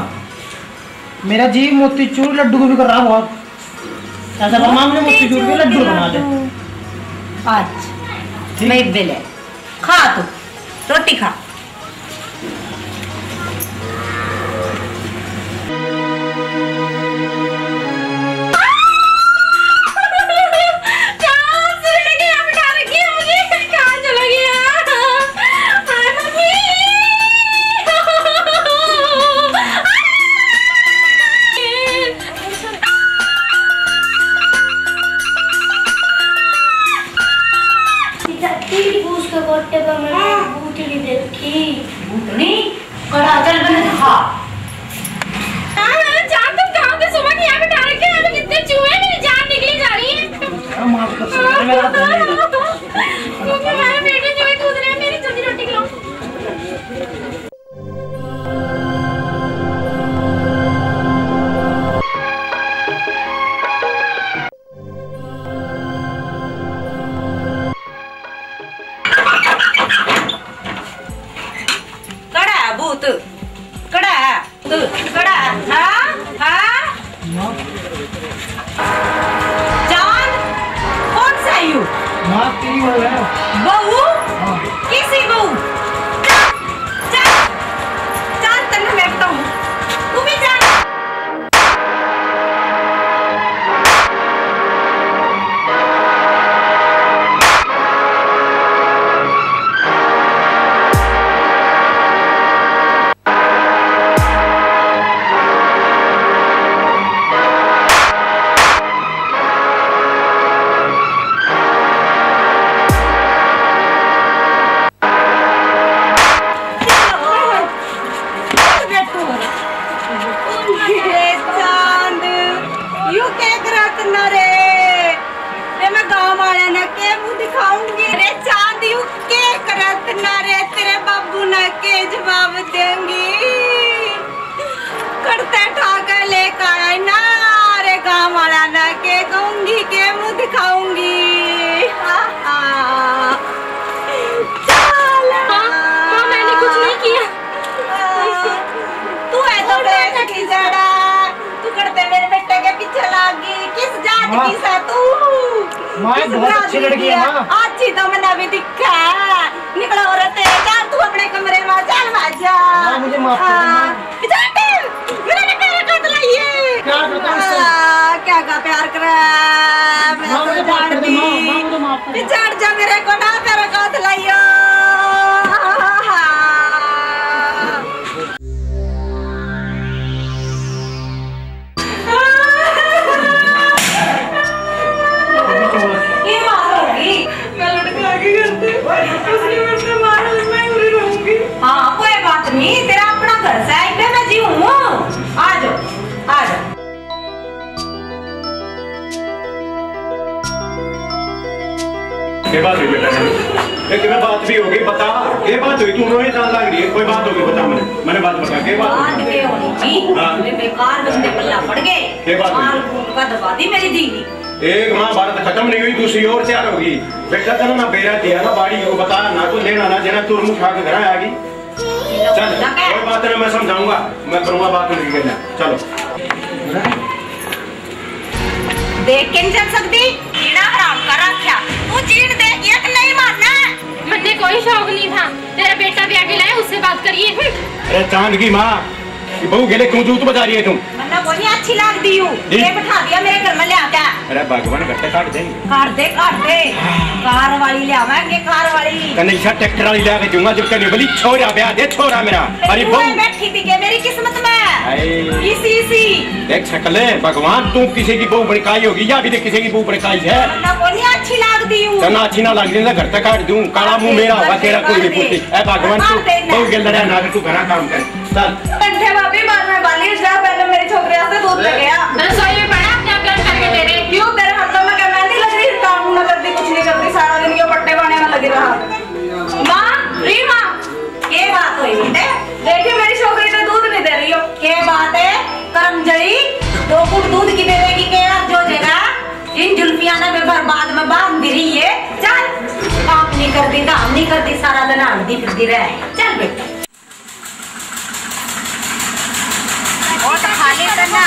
मेरा जी मोतीचूर लड्डू को भी कर रहा बहुत ऐसा तमाम ने मोतीचूर के लड्डू बना ले आज मैं बिल है खा तू रोटी खा के कहूंगी के मुंह दिखाऊंगी। मैंने कुछ नहीं किया। तू है तो बेटा की जड़ा, तू करते मेरे बेटे के पीछे लागी। किस जात की है तू? माँ बहुत अच्छी लड़की है माँ। अच्छी तो मैंने अभी दिखा। निकला औरत है, जा तू अपने कमरे में, चल भाजा। मुझे माफ कर दो। मेरा प्यार कर लाइए। क्या का प्यार करा? मैं तो जान दी। चढ़ जा मेरे को ना प्यार कर लाइयो। हाँ कोई बात नहीं, तेरा अपना घर से है, मैं जी हूँ। आ जाओ आ जाओ। क्या बात हुई बेटा? क्या बात भी होगी बता। क्या बात हुई? तू रोए जान लग रही है, कोई बात होगी बता। मैंने बात बता। क्या बात के होनी थी? बेकार बंदे पल्ला पड़ गए। क्या बात माल फूल का दबा दी मेरी दीदी। एक महाभारत खत्म नहीं हुई, दूसरी ओर तैयार होगी। बेटा तेरा ना बेरा दिया ना बाड़ी को बता ना, तो लेना ना देना तुर मुठा के घर आएगी। चल कोई बात नहीं, मैं समझाऊंगा, मैं करूंगा बात उनकी कहना। चलो देख के नहीं चल सकती, कीड़ा हराम कर रखा। तू जीन देख एक नहीं मारना। मुझे कोई शौक नहीं था। तेरा बेटा भी आगे लाए, उससे बात करिए। अरे चांद की माँ, बहू गेले क्यों जूत बजा रही है तुम? वरना कोई अच्छी लगती हूँ, ये बैठा दिया मेरे घर में ले आके। अरे भगवान घर से काट देंगे। काट दे कार वाली ले आवेंगे, कार वाली। कनेक्शन ट्रैक्टर वाली ले आके दूंगा जब कहने बोली छोरा ब्याह दे छोरा मेरा। अरे बहू बैठी थी के मेरी किस्मत में इसी देख सकले भगवान, तू किसी की बहू बड़काई होगी या भी देख किसी की बहू बड़काई है। वरना कोई अच्छी लगती हूँ। तना अच्छी ना लग रही घर तक काट दूं, काला मुंह मेरा होगा तेरा कोई नहीं पूछती। ए भगवान तू बहू के लड़ा ना, तू घरा काम कर। चल कंठे भाभी बाद में बालिश जा, पहले मेरी छोकरी से दूध ले गया। रसोई में पड़ा अपने आप गर्म करके दे रहे। क्यों तेरे हाथों में क्या मेहंदी लग रही? काम ना करती, कुछ नहीं करती, सारा दिन ये पट्टे बाने में लगी रहा। माँ री माँ, क्या बात हुई बेटे? देखिए मेरी छोकरी तो दूध नहीं दे रही हो। क्या बात है करमजड़ी, 2 फुट दूध की दे देगी क्या जो जगह? इन जुल्फियाना में बर्बाद में बांध दी रही है। चल काम नहीं करती, काम नहीं करती, सारा दिन आंधी फिरती रहे। चल बेटा खाली करना।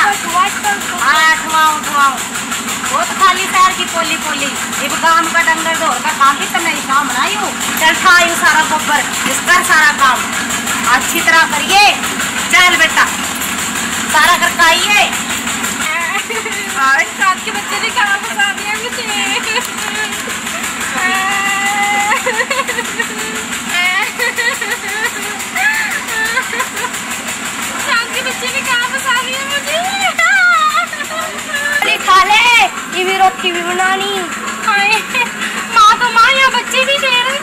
बहुत खाली शहर की पोली पोली, अब काम का डंगर दौड़ का काम भी करना ही काम बनाई हूँ। चल खायू सारा गोबर, इसका सारा काम अच्छी तरह करिए। चल बेटा सारा कर खाइए। साथ के बच्चे ने कहा बता दिया मुझे। साथ के बच्चे ने कहा बता दिया मुझे। अरे खा ले, ये भी रोटी भी बनानी। माँ तो माँ, यहाँ बच्चे भी दे रहे।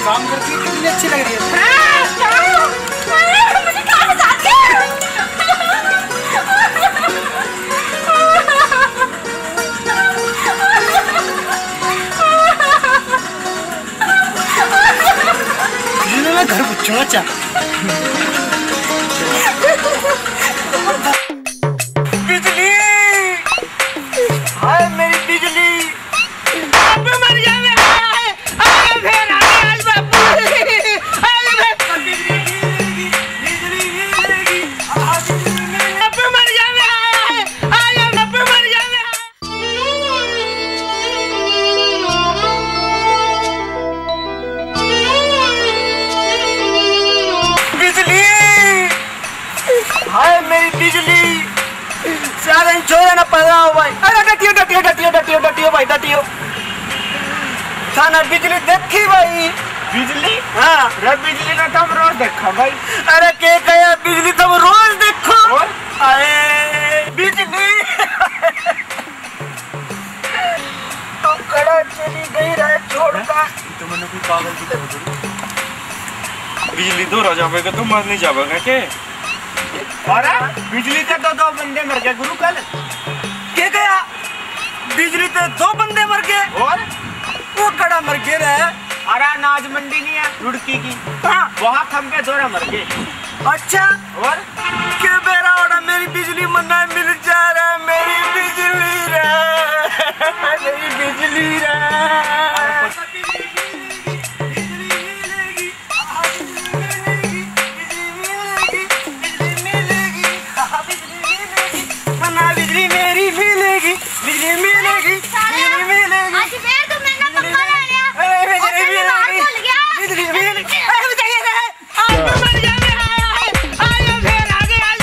काम करती है, कितनी अच्छी लग रही है। मुझे खा बता घर पूछो अच्छा। बिजली, हाय मेरी बिजली, अब मर जावे। आए फिर आज बापू, अब मर जावे। आए अब मर जावे। हाय मेरी बिजली, सारे छोरे ना पड़ा हो भाई। अरे डटियो डटियो डटियो डटियो डटियो भाई डटियो। थाना बिजली देखी भाई। बिजली? हाँ रे बिजली ना तुम रोज देखो भाई। अरे के कया बिजली तुम रोज देखो? अरे बिजली तो कड़ा चली गई रे छोड़कर। तो मैंने कोई पागल की तरह बिजली तो राजा पे तो मर नहीं जाएगा के? अरे बिजली से तो 2 बंदे मर गए गुरु कल। क्या गया? बिजली से 2 बंदे मर गए और वो कड़ा मर गए रे। हमारा अनाज मंडी नहीं है रुड़की की, वहाँ खंबे जोरा मर गए। अच्छा और क्यों मेरा ऑर्डर मेरी बिजली मना मिल जा रहा है, मेरी बिजली रे, मेरी बिजली रे। बिजली मेरी मिलेगी, बिजली मिलेगी, बिजली मिलेगी। आज फिर तुमने ना पक्का ले लिया। बिजली मिलेगी, बिजली मिलेगी। अरे बताइए ना, आज तो मर जाने आया है, आज फिर आगे आज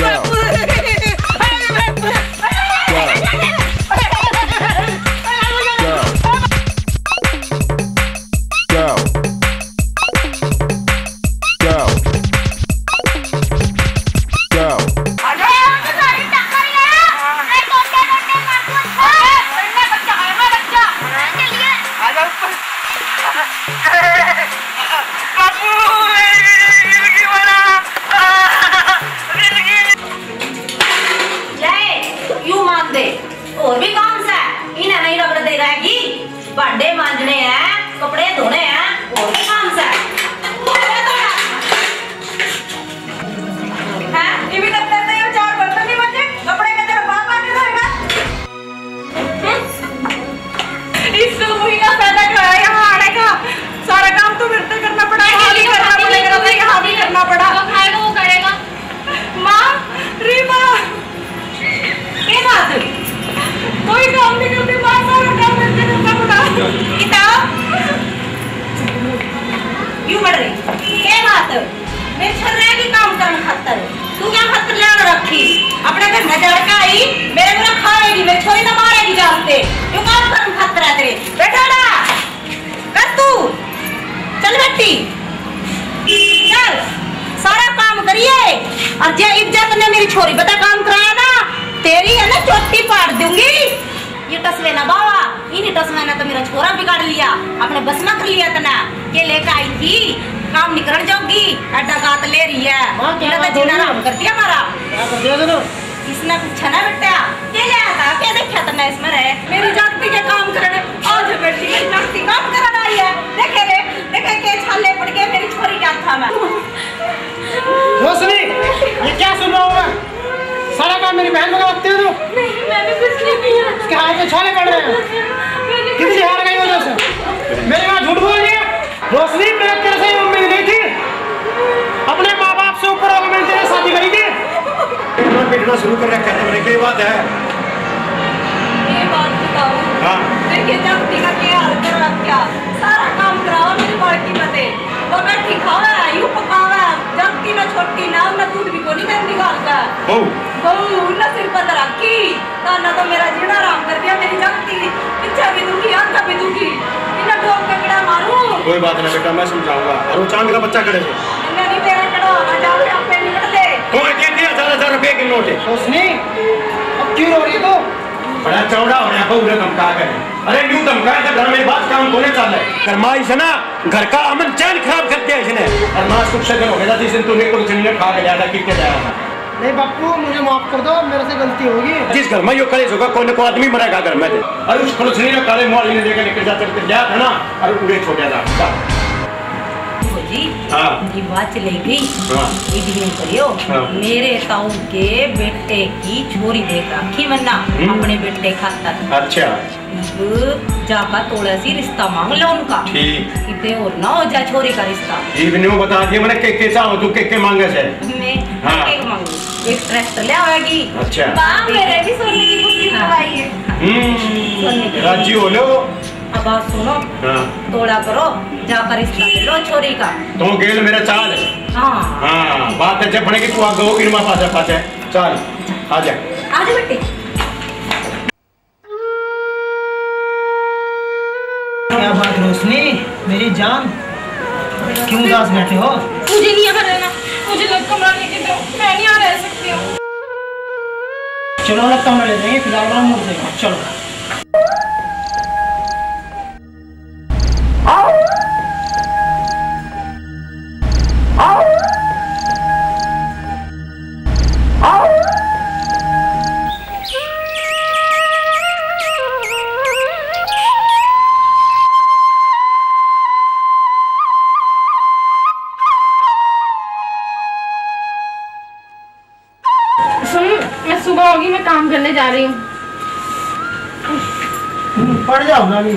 और भी काम से इन्हें नहीं रगड़ दे रहेगी, भांडे मांजने हैं, कपड़े धोने हैं, और भी काम से हैं। ये भी लगता है चार बर्तन नहीं बचे, कपड़े का तेरा बाप आके धोएगा। इस सुई का पैदा कराया यहाँ आने का सारा काम तो मेरे से करना पड़ा, यहाँ भी करना पड़ेगा, यहाँ भी करना पड़ा। जो खाएगा वो करेगा। माँ रीमा ये बात कोई काम नहीं करती, माँ सारा काम मेरे से करना पड़ा। किताब क्यों बढ़ रही ये बात मेरे छर्रे की काम करने खातर तू क्या खातर ले रखी अपने घर नजर का आई मेरे को खाएगी, मेरी छोरी तो मारेगी जानते क्यों काम करने खातर है तेरे बेटा ना कर तू चल बेटी चल सारा काम करिए। और जे इज्जत ने मेरी छोरी बता काम कराया ना तेरी है ना चोटी पाड़ दूंगी। ये टसवे ना बाबा इन्हीं टसवे ने तो मेरा छोरा बिगाड़ लिया, अपने बस में कर लिया तना। ये लेकर आई थी काम निकल जाओगी, अड्डा गात ले रही है, तो जीना आराम कर दिया हमारा। इसने पूछा ना बेटा क्या ले आता क्या देखा तुमने इसमें रहे मेरी जाति के काम करने आज बेटी मेरी जाति काम करने आई है। देखे रे देखे के छाले पड़ गए मेरी छोरी क्या था मैं। रोशनी ये क्या सुन रहा हूँ मैं, सारा काम मेरी बहन को करती हो तू? नहीं मैंने कुछ नहीं किया। उसके हाथ में छाले पड़ रहे हैं, कितनी हार गई वजह से मेरी माँ झूठ बोल रही है। रोशनी मेरे तेरे से उम्मीद नहीं थी, अपने माँ बाप से ऊपर होकर मैंने तेरे शादी करी थी। पिटना शुरू कर रखा है, क्या बात है? ये बात बताओ। हाँ। देखिए जब टीका के हाल कर रखा सारा काम कराओ मेरी बाल्टी बते वो मैं ठिकावा यूं पकावा जब की ना छोटी ना ना दूध भी को नहीं कर निकालता बहु ना सिर पर रखी ना तो मेरा जीना आराम कर दिया मेरी जाती पीछे भी दुखी आंख भी दुखी इन्हें ठोक के कड़ा मारूं। कोई बात नहीं बेटा मैं समझाऊंगा। और वो चांद का बच्चा करे थे नहीं तेरा कड़ा हजार रुपया पे निकल दे कौन दे दिया 1000 रुपए के नोट है रोशनी अब क्यों रो रही है तू? बड़ा चौड़ा हो रहा पूरे धमका करे। अरे न्यू धमका है घर में बात काम कोने चल रहा है फरमाइश है ना घर का अमन चैन खराब कर दिया इसने। और मां कुछ शगन हो गया जिस दिन तूने कुछ नहीं खा के ज्यादा कितने जाया था। नहीं बापू मुझे माफ कर दो मेरे से गलती होगी। जिस घर में यो कलेश होगा कोई न कोई आदमी मरेगा घर में। और उस खुलसनी ने काले मोहल्ले ने लेकर जाते गया था ना और पूरे छोटा था जी उनकी बात चली गई ये करियो मेरे ताऊ के बेटे की छोरी देख रखी वरना अपने बेटे खातर। अच्छा जाका थोड़ा सी रिश्ता मांग लो उनका ठीक कितने और ना हो जा छोरी का रिश्ता। इवनिंग बता दिया मैंने कैसा हो तू के मांगे से मैं केक मांगू एक ट्रैक्टर ले आएगी। अच्छा मेरे भी सोने की कुर्सी लगाई है राजी हो लो। अब बात सुनो थोड़ा करो जाकर रिश्ता ले लो छोरी का। तो गेल मेरा चाल है। हाँ बात अच्छे बनेगी तू आगे हो गिरमा पास पास चल आजा आजा बेटे। क्या बात रोशनी मेरी जान क्यों उदास बैठे हो? मुझे नहीं यहाँ रहना, मुझे लग कमरा लेके दो, मैं नहीं यहाँ रह सकती हूँ। चलो अलग कमरा ले जाएंगे फिलहाल हम मुड़ जाएंगे चलो। करने जा रही हूँ। पड़ जाओ नानी।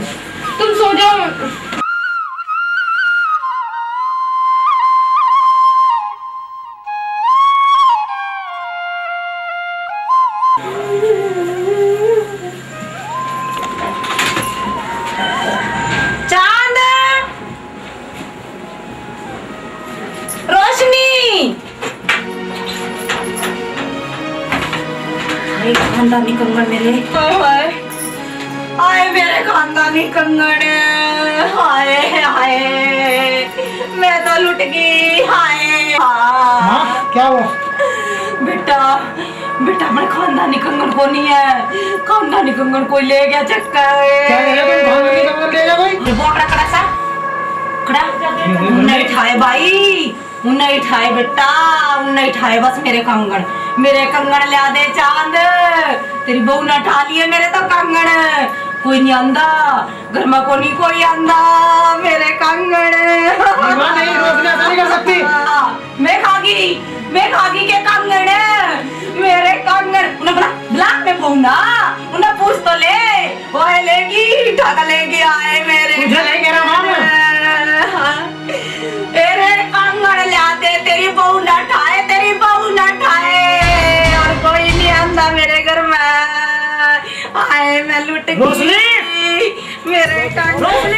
तुम सो जाओ। चांद, रोशनी, खानदानी कंगन मेरे, हाय मेरे खानदानी कंगन, हाय हाय मैं तो लुट गई, हाय। क्या हुआ? बेटा बेटा मेरे खानदानी कंगन को नहीं है, खानदानी कंगन कोई ले गया चक्कर। क्या ले गया? खानदानी कंगन ले गया भाई? बोकड़ा कड़ा सा कड़ा नहीं ठाए भाई, नहीं ठाए बेटा, नहीं ठाए बस मेरे कंगन ला दे चांद, तेरी बहू ने ठा लिए मेरे तो कंगन, कोई नहीं आंदा घर में, को नहीं कोई आंदा मेरे कंगन। नहीं रोशनी ऐसा नहीं कर सकती। मैं खागी के कंगन, मेरे कंगन उन्हें बुला मैं बोलूंगा, उन्हें पूछ तो ले, वो लेगी ठाका लेगी आए मेरे, मुझे नहीं कह रहा तेरे कंगन ला दे, तेरी बहू ना ठाए, तेरी बहू ना ठाए, और कोई नहीं आंदा मेरे घर में, आए मैं लुट गई मेरे कंगन।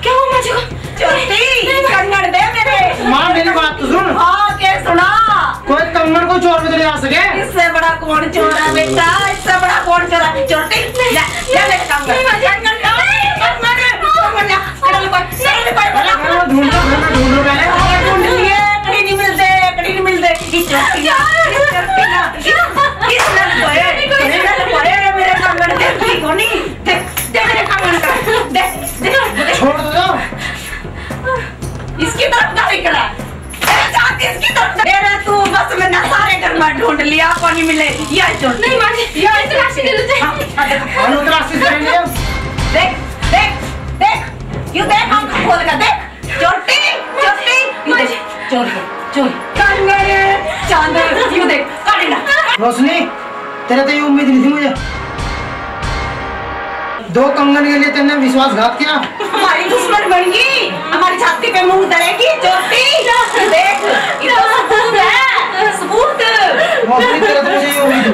क्या हुआ मुझे? चोटी कंगन दे मेरे। माँ मेरी बात तो सुन। हाँ क्या सुना? कोई कंगन को चोर में चले आ सके? इससे बड़ा कौन चोर है बेटा, इससे बड़ा कौन चोर है? चोटी ले मेरे कंगन, ढूंढो पहले। ढूंढ लिए, कड़ी नहीं मिलते, मेरे कंगन देखती को नहीं, दे मेरे कंगन का, दे छोड़ दो। इसकी तरफ गाड़ी करा, इसकी तरफ दे रहा तू, बस मैंने सारे घर में ढूंढ लिया, को नहीं मिले, ये चोर नहीं मार, ये तलाशी दे दे, तलाशी दे दे। देख देख देख, यू देख हम खोल कर देख, चोटी चोर चोर कंगन चांद, यू देख काटी ना। रोशनी तेरे तो ये उम्मीद नहीं थी मुझे, 2 कंगन के लिए तेने विश्वासघात किया। हमारी दुश्मन बन गई, हमारी छाती पे मुंह धरेगी, चोटी देख ये तो सबूत है, सबूत। रोशनी तेरे तो मुझे ये उम्मीद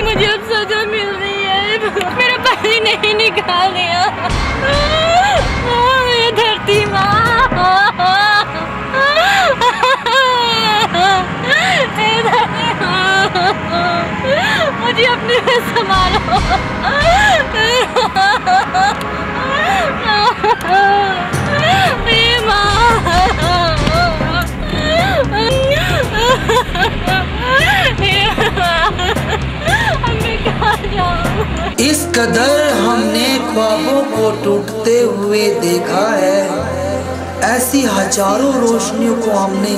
मुझे अब सजा मिल रही है, मेरा पानी नहीं निकाल दिया, ये धरती माँ, मुझे अपने में संभालो, इस कदर हमने ख्वाबों को टूटते हुए देखा है, ऐसी हजारों रोशनियों को हमने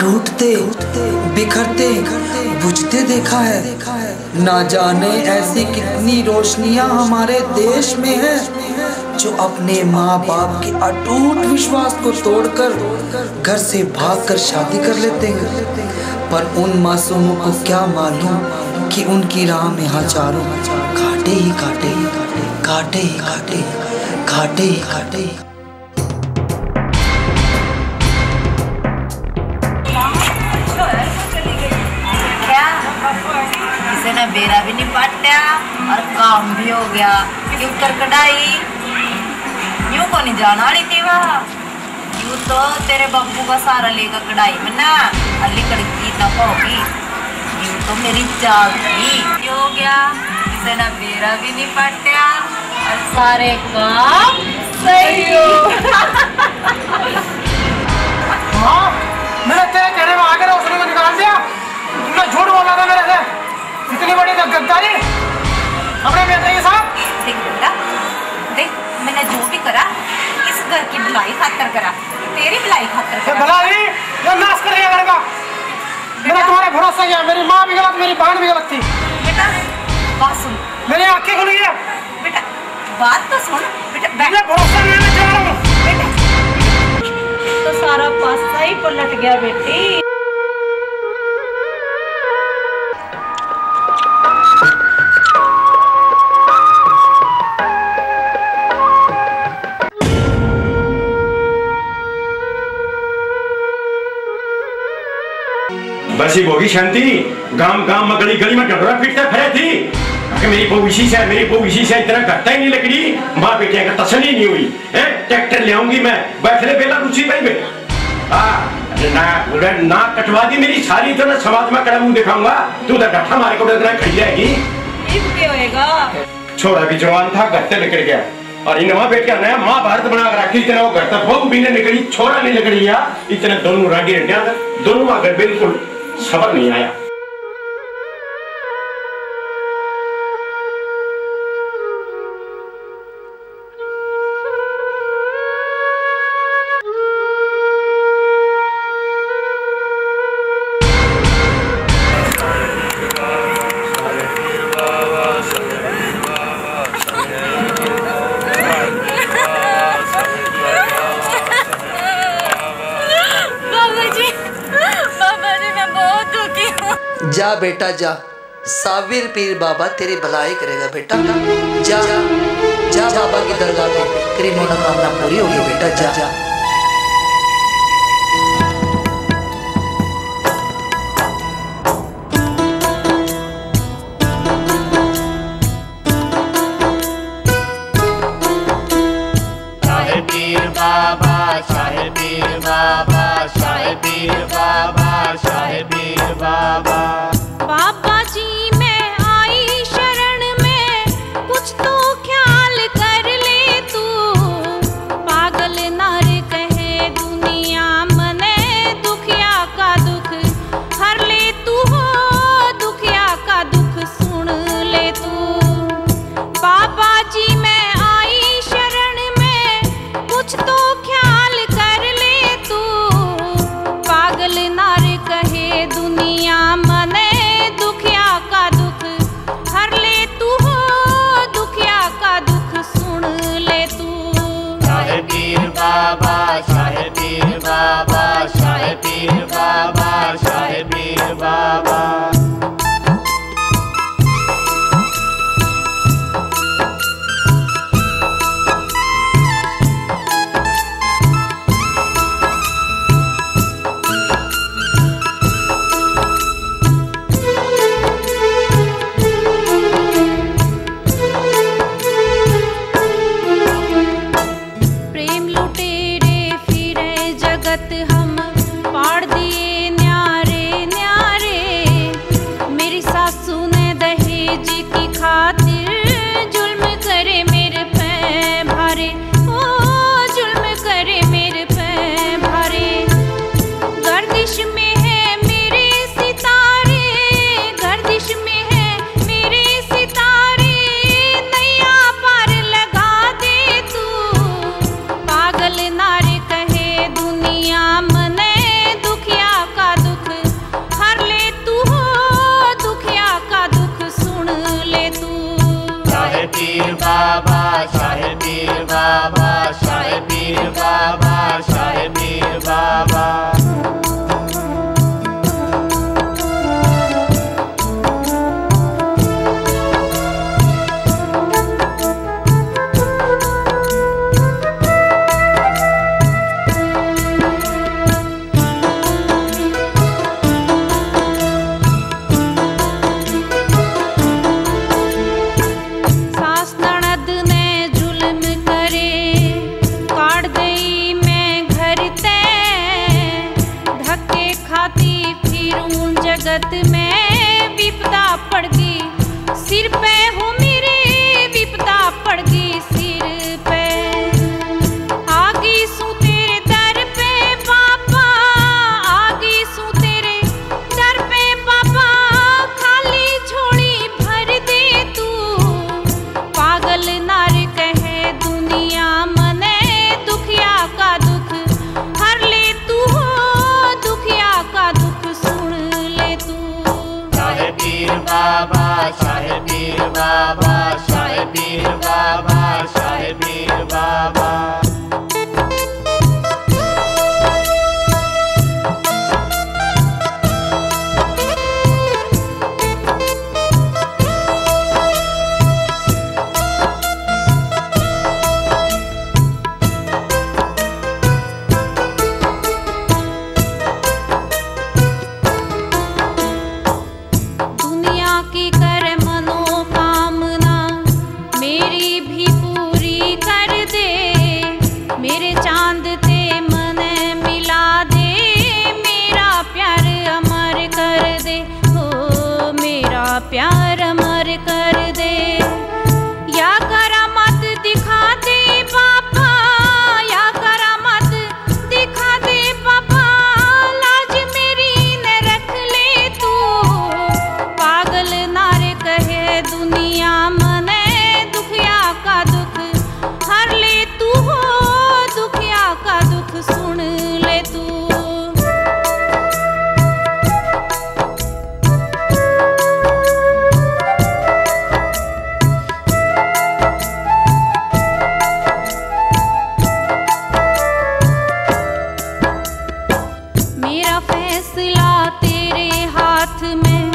टूटते बिखरते बुझते देखा है। ना जाने ऐसी कितनी रोशनियां हमारे देश में हैं जो अपने माँ बाप के अटूट विश्वास को तोड़कर घर से भागकर शादी कर लेते हैं, पर उन मासूमों को क्या मालूम कि उनकी राह में हजारों कांटे ही कांटे, कांटे ही कांटे, कांटे ही कांटे। किसी ने बेरा भी नहीं पाटा और काम भी हो गया, क्यों कर कढ़ाई, यूं को नहीं जाना रही थी वहाँ। यू तो तेरे बापू का सारा लेकर कढ़ाई में ना अली कड़की तक होगी। यू तो मेरी चाल थी। क्यों हो गया? इसे ना मेरा भी नहीं पटया और सारे काम सही हो। हाँ, मैंने तेरे कहने में आकर उसने को निकाल दिया। तुमने झूठ बोला था मेरे से। इतनी बड़ी गद्दारी अपने बेटे के साथ। देख बेटा, देख मैंने जो भी करा इस घर की भलाई खातर करा, तेरी भलाई खातर करा। भलाई ये नाश कर दिया घर का। मैंने तुम्हारे भरोसा किया। मेरी माँ भी गलत, मेरी बहन भी गलत थी। बेटा बात सुन, मेरी आंखें खुल गई। बेटा बात तो सुन। बेटा मैंने भरोसा नहीं, मैं जा रहा हूँ। बेटा तो सारा पासा ही पलट गया बेटी। बस ही होगी शांति। गांव गांव में गली गली में डंडोरा पीटते फिरे थी कि मेरी बहू इसी से, मेरी बहू इसी से। इतना घटता ही नहीं लकड़ी। माँ बेटिया का तसली नहीं हुई है। ट्रैक्टर ले आऊंगी मैं, बैठले बेला रुचि भाई में ना कटवा दी मेरी सारी। तो ना समाज में कड़ा मुंह दिखाऊंगा। तू तो डठा मारे को डर खड़ी जाएगी। क्या होएगा? छोरा भी जवान था, घर से निकल गया और इन माँ बेटिया नया महाभारत बना कर रखी। इतना वो घर तक बहू भी नहीं निकली, छोरा नहीं निकली। इतने दोनों रागी रंडिया दोनों अगर बिल्कुल खबर नहीं आया। जा बेटा जा, साबिर पीर बाबा तेरी भलाई करेगा बेटा। जा जा बाबा की दरगाह पे, तेरी मनोकामना पूरी होगी बेटा। जा शाह पीर बाबा, शाह पीर बाबा, शाह पीर बाबा, शाह पीर बाबा। बाबा जी मैं आई शरण में, कुछ तो ख्याल कर ले तू। पागल नार कहे दुनिया मने, दुखिया का दुख हर ले तू हो, दुखिया का दुख सुन ले तू। बाबा जी मैं आई शरण में, कुछ तो ख्याल कर ले तू। पागल नार कहे दुनिया मने, दुखिया का दुख हर ले तू हो, दुखिया का दुख सुन ले तू। शाह पीर बाबा, शाह पीर बाबा, शाह पीर बाबा, शाह पीर बाबा। प्रेम लुटेरे फिरे जगत हम, पाड़ दिए जगत में विपदा पड़ गई सिर पे हो मेरे विपदा पड़ गई सिर पे आगी सू तेरे दर पे पापा आगी सू तेरे दर पे पापा खाली झोली भर दे तू पागल नार कहे दुनिया मने दुखिया का दुख हर ले तू हो दुखिया का दुख सुन ले तू शाह पीर बाबा शाह पीर बाबा शाह पीर बाबा शाह पीर बाबा दुनिया की कर मनोकामना मेरी भी पूरी कर दे मेरे चांद ते मन मिला दे मेरा प्यार अमर कर दे हो मेरा प्यार अमर कर दे या करामत दिखा दे पापा या करामत दिखा दे पापा लाज मेरी न रख ले तू पागल नारे कहे दुनिया मने दुखिया का दुख हर ले तू हो दुखिया का दुख सुन ले तू मेरा फैसला तेरे हाथ में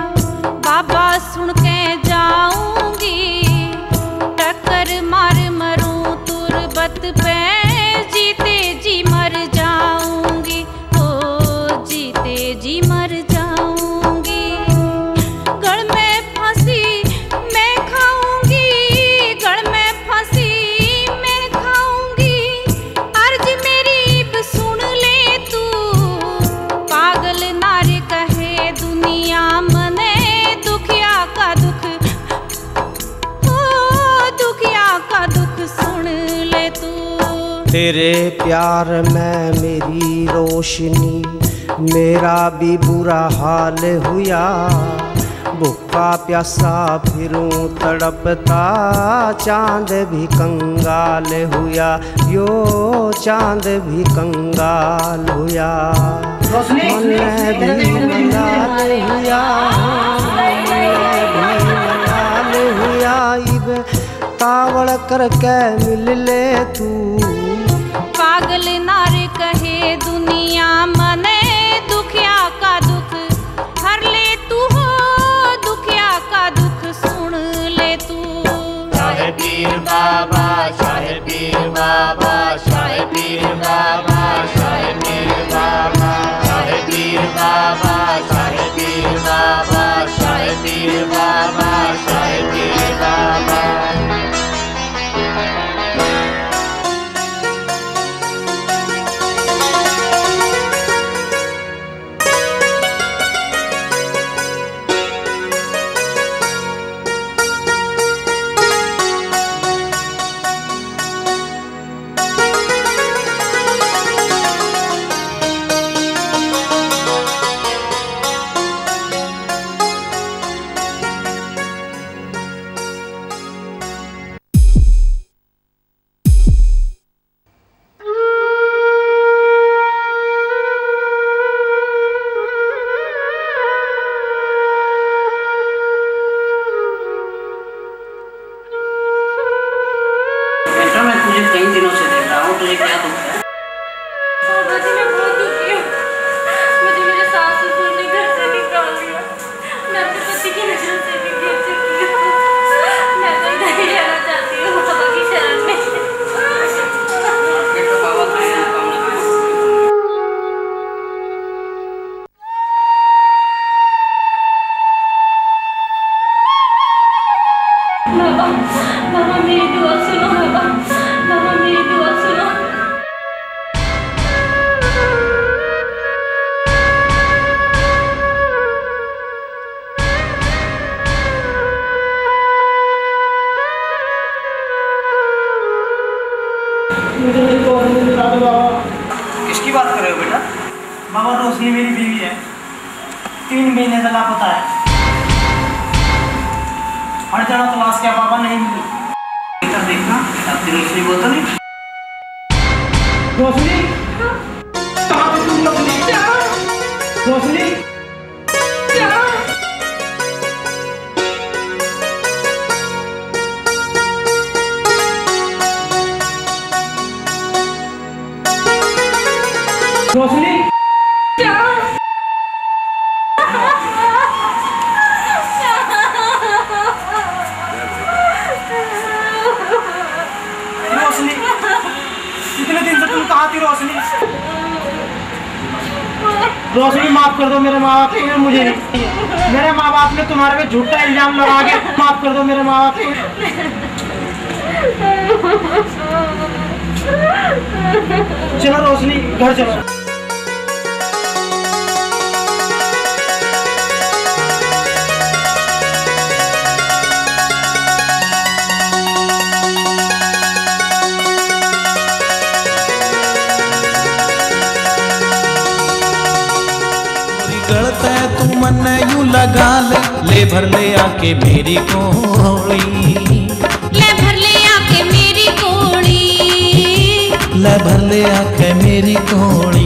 बाबा सुन के जाऊंगी टक्कर मार मरूं तुरबत पे जीते जी मर जाऊंगी ओ जीते जी मर जाऊंगी गड़ में फंसी मैं खाऊंगी गड़ में फंसी मैं खाऊंगी अर्ज मेरी अब सुन ले तू पागल नारे कहे दुनिया मने दुखिया का दुख ओ दुखिया का दुख सुन ले तू तेरे प्यार में मेरी रोशनी मेरा भी बुरा हाल हुआ भूखा प्यासा फिरूं तड़पता चांद भी कंगाल हुआ यो चांद भी कंगाल हुआ मन भी मंगाल हुआ मंगाल हुआ इब तावड़ करके मिल ले तू पागल नारे कहे दुनिया मने दुखिया का दुख हर ले तू हो दुखिया का दुख सुन ले तू शाह पीर बाबा शाह पीर बाबा शाह पीर बाबा शाह पीर बाबा शाह पीर बाबा शाह पीर बाबा शाह पीर बाबा शाह पीर बाबा 3 महीने से लापता है। हर जगह तलाश किया बाबा, नहीं मिली। इधर देखना, आपकी रोशनी वो तो नहीं। रोशनी कहाँ पे तुम लोग? रोशनी रोशनी रोशनी इतने दिन से तुम कहाँ थी रोशनी? रोशनी माफ कर दो, मेरे माँ बाप को मुझे नहीं। मेरे माँ बाप ने तुम्हारे पे झूठा इल्जाम लगा के माफ कर दो मेरे माँ बाप को। चलो रोशनी घर चलो। गलता है तू मन यूं लगा ले भर ले आके मेरी कोड़ी, ले भर ले आके मेरी कोड़ी, ले भर ले आके मेरी कोड़ी।